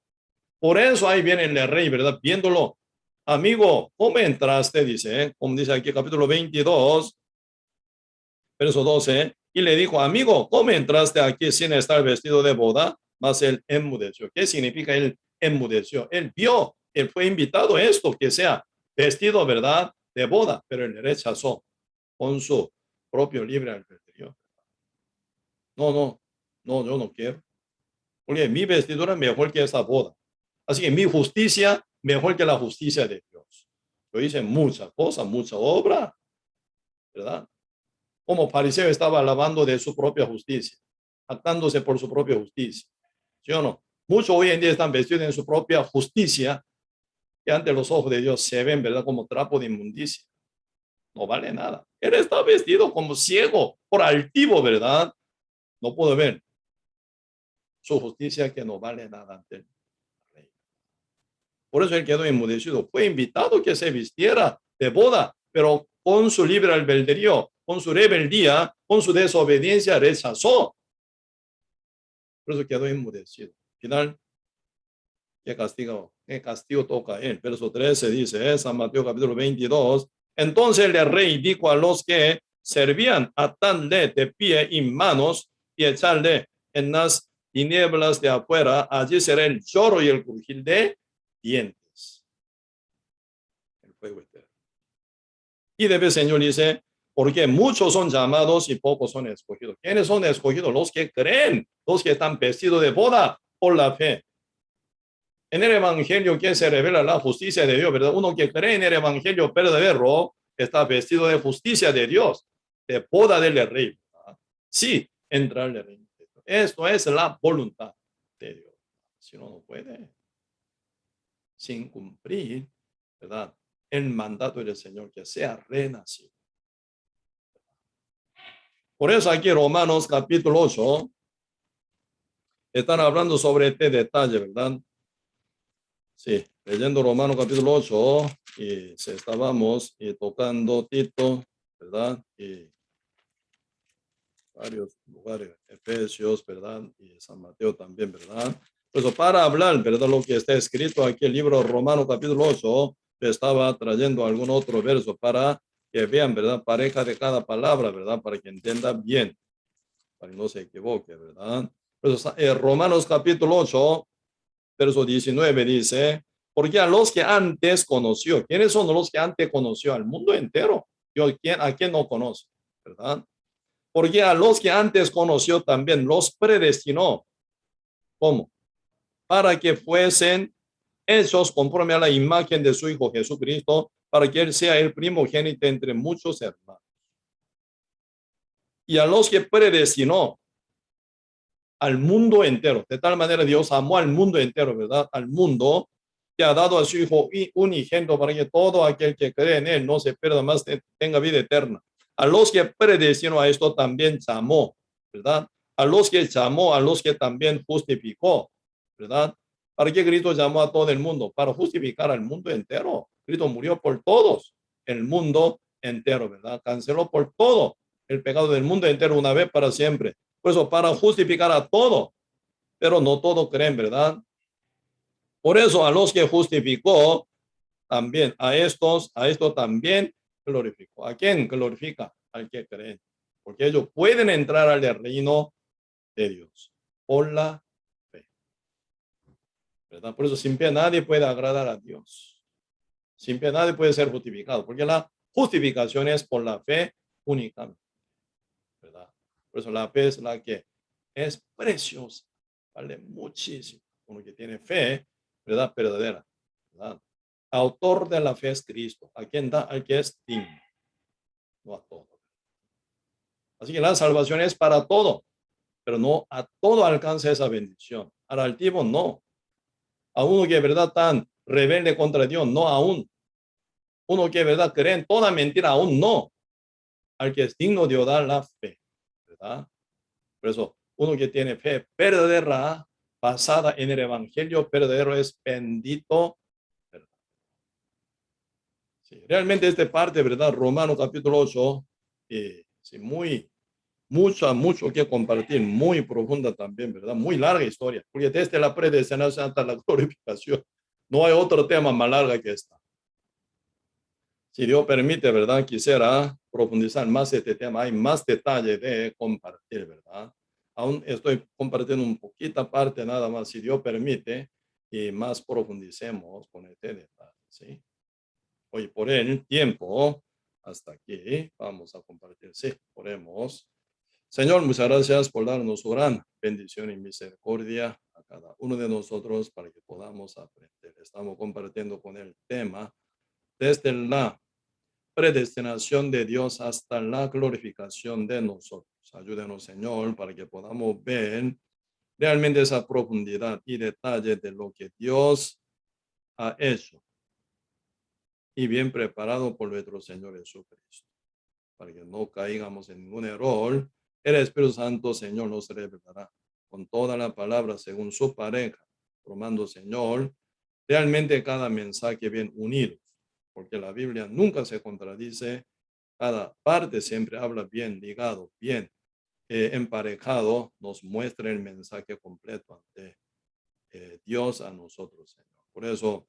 Por eso ahí viene el rey, ¿verdad? Viéndolo. Amigo, ¿cómo entraste? Dice, como dice aquí capítulo 22, verso 12. Y le dijo, amigo, ¿cómo entraste aquí sin estar vestido de boda? Mas él enmudeció. ¿Qué significa él enmudeció? Él vio, él fue invitado a esto, que sea vestido, ¿verdad? De boda, pero él rechazó con su propio libre albedrío. No, no, no, yo no quiero. Porque mi vestidura es mejor que esa boda. Así que mi justicia mejor que la justicia de Dios. Yo hice muchas cosas, mucha obra, ¿verdad? Como fariseo estaba alabando de su propia justicia, actándose por su propia justicia. ¿Sí o no? Muchos hoy en día están vestidos en su propia justicia que ante los ojos de Dios se ven, ¿verdad? Como trapo de inmundicia. No vale nada. Él está vestido como ciego, por altivo, ¿verdad? No puede ver su justicia que no vale nada ante el rey. Por eso él quedó enmudecido. Fue invitado que se vistiera de boda, pero con su libre albedrío, con su rebeldía, con su desobediencia, rechazó. Por eso quedó enmudecido. Al final, ¿qué castigo toca a él? Verso 13 dice, San Mateo capítulo 22. Entonces el rey dijo a los que servían, atadle de pie y manos y echarle en las tinieblas de afuera. Allí será el lloro y el crujir de dientes. El fuego eterno. Y debe, Señor, dice, porque muchos son llamados y pocos son escogidos. ¿Quiénes son escogidos? Los que creen, los que están vestidos de boda por la fe. En el evangelio que se revela la justicia de Dios, ¿verdad? Uno que cree en el evangelio verdadero está vestido de justicia de Dios, de boda del rey, ¿verdad? Sí, entrar al reino. Esto es la voluntad de Dios. Si uno no puede, sin cumplir, ¿verdad? El mandato del Señor, que sea renacido. Por eso aquí Romanos capítulo 8 están hablando sobre este detalle, ¿verdad? Sí, leyendo Romanos capítulo 8 y estábamos tocando Tito, ¿verdad? Y varios lugares, Efesios, ¿verdad? Y San Mateo también, ¿verdad? Pues para hablar, ¿verdad? Lo que está escrito aquí, el libro Romanos capítulo 8, estaba trayendo algún otro verso para que vean, ¿verdad? Pareja de cada palabra, ¿verdad? Para que entiendan bien, para que no se equivoque, ¿verdad? Pues Romanos capítulo 8, verso 19 dice, porque a los que antes conoció, ¿quiénes son los que antes conoció? Al mundo entero. Yo, ¿a quién no conoce? ¿Verdad? Porque a los que antes conoció también los predestinó. ¿Cómo? Para que fuesen hechos conforme a la imagen de su Hijo Jesucristo, para que Él sea el primogénito entre muchos hermanos. Y a los que predestinó, al mundo entero. De tal manera Dios amó al mundo entero, ¿verdad? Al mundo, que ha dado a su Hijo unigénito para que todo aquel que cree en él no se pierda más, tenga vida eterna. A los que predestinó a esto también llamó, ¿verdad? A los que llamó, a los que también justificó, ¿verdad? ¿Para qué Cristo llamó a todo el mundo? Para justificar al mundo entero. Cristo murió por todos, el mundo entero, ¿verdad? Canceló por todo el pecado del mundo entero una vez para siempre. Por eso, para justificar a todo, pero no todos creen, ¿verdad? Por eso, a los que justificó, también a esto también glorificó. ¿A quién glorifica? Al que creen. Porque ellos pueden entrar al reino de Dios por la fe, ¿verdad? Por eso, sin fe nadie puede agradar a Dios. Sin fe nadie puede ser justificado, porque la justificación es por la fe únicamente, ¿verdad? Por eso la fe es la que es preciosa, vale muchísimo. Uno que tiene fe, ¿verdad? Verdadera, ¿verdad? Autor de la fe es Cristo, a quien da al que es digno, no a todo. Así que la salvación es para todo, pero no a todo alcanza esa bendición. Al altivo no. A uno que de verdad tan rebelde contra Dios, no aún. Uno que de verdad cree en toda mentira, aún no. Al que es digno de dar la fe, ¿verdad? Por eso, uno que tiene fe verdadera, basada en el evangelio verdadero, es bendito. ¿Verdad? Sí, realmente esta parte, ¿verdad? Romano capítulo 8, sí, mucho que compartir, muy profunda también, ¿verdad? Muy larga historia, porque desde la predestinación hasta la glorificación, no hay otro tema más largo que esta. Si Dios permite, ¿verdad? Quisiera profundizar más este tema, hay más detalle de compartir, ¿verdad? Aún estoy compartiendo un poquita parte nada más, si Dios permite, y más profundicemos con este detalle, ¿sí? Hoy por el tiempo, hasta aquí, vamos a compartir, sí, oremos. Señor, muchas gracias por darnos su gran bendición y misericordia a cada uno de nosotros para que podamos aprender. Estamos compartiendo con el tema desde la predestinación de Dios hasta la glorificación de nosotros. Ayúdenos, Señor, para que podamos ver realmente esa profundidad y detalle de lo que Dios ha hecho y bien preparado por nuestro Señor Jesucristo, para que no caigamos en ningún error. El Espíritu Santo, Señor, nos revelará con toda la palabra según su pareja, formando, Señor, realmente cada mensaje bien unido, porque la Biblia nunca se contradice, cada parte siempre habla bien ligado, bien emparejado, nos muestra el mensaje completo ante Dios a nosotros, Señor. Por eso,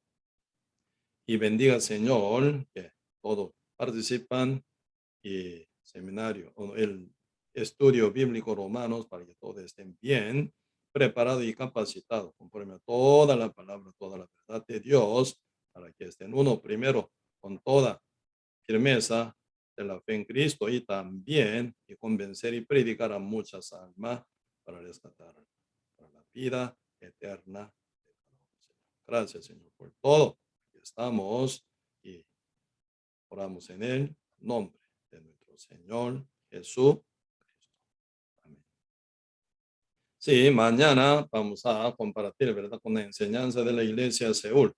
y bendiga, Señor, que todos participan y seminario, o el estudio bíblico romanos, para que todos estén bien preparados y capacitados conforme a toda la palabra, toda la verdad de Dios, para que estén uno primero con toda firmeza de la fe en Cristo y también y convencer y predicar a muchas almas para rescatar para la vida eterna. Gracias, Señor, por todo. Aquí estamos y oramos en el nombre de nuestro Señor Jesús. Amén. Sí, mañana vamos a compartir, ¿verdad? Con la enseñanza de la iglesia de Seúl.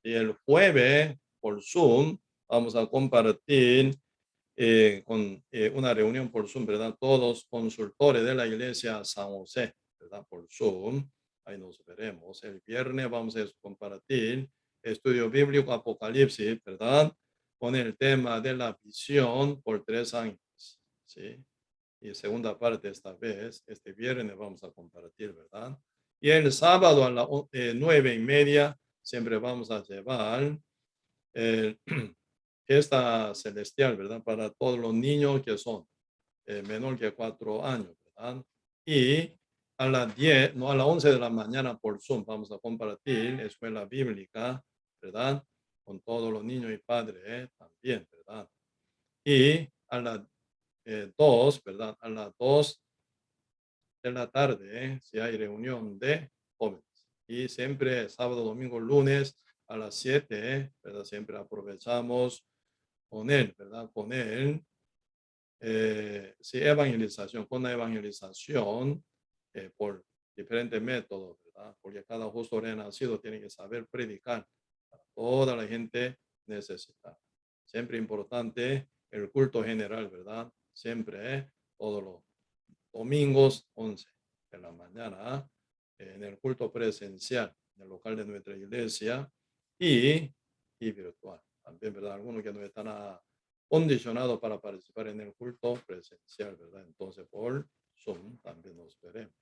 Y el jueves por Zoom vamos a compartir con una reunión por Zoom, ¿verdad? Todos consultores de la iglesia San José, ¿verdad? Por Zoom. Ahí nos veremos. El viernes vamos a compartir estudio bíblico Apocalipsis, ¿verdad? Con el tema de la visión por 3 años, ¿sí? Y segunda parte esta vez, este viernes vamos a compartir, ¿verdad? Y el sábado a las 9:30 siempre vamos a llevar el fiesta celestial, ¿verdad? Para todos los niños que son menor que 4 años, ¿verdad? Y a las 10, no, a las 11 de la mañana por Zoom vamos a compartir escuela bíblica, ¿verdad? Con todos los niños y padres también, ¿verdad? Y a las 2, ¿verdad? A las 2 de la tarde, si hay reunión de jóvenes. Y siempre sábado, domingo, lunes a las 7, ¿verdad? Siempre aprovechamos con él, ¿verdad? Con él, sí, evangelización, con la evangelización por diferentes métodos, ¿verdad? Porque cada justo renacido tiene que saber predicar para toda la gente necesitada. Siempre importante el culto general, ¿verdad? Siempre, todos los domingos, 11 de la mañana, en el culto presencial, en el local de nuestra iglesia y virtual. También, ¿verdad? Algunos que no están condicionados para participar en el culto presencial, ¿verdad? Entonces, por Zoom también nos veremos.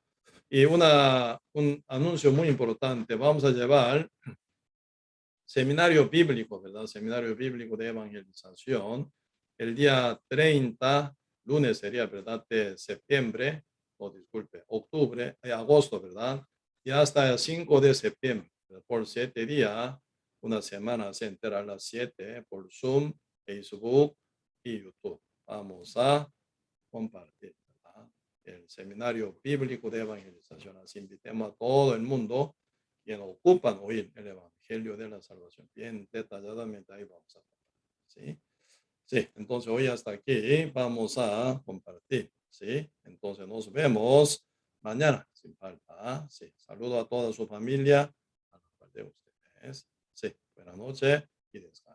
Y un anuncio muy importante, vamos a llevar seminario bíblico, ¿verdad? Seminario bíblico de evangelización. El día 30, lunes sería, ¿verdad? De septiembre, o disculpe, octubre, agosto, ¿verdad? Y hasta el 5 de septiembre, ¿verdad? Por 7 días, una semana se entera a las 7 por Zoom, Facebook y YouTube. Vamos a compartir, ¿verdad? El seminario bíblico de evangelización. Así invitemos a todo el mundo que ocupan oír el evangelio de la salvación. Bien detalladamente ahí vamos a compartir, ¿sí? Sí, entonces hoy hasta aquí vamos a compartir, ¿sí? Entonces nos vemos mañana, sin falta, ¿sí? Saludo a toda su familia, a la cual de ustedes. Sí, buenas noches y descansen.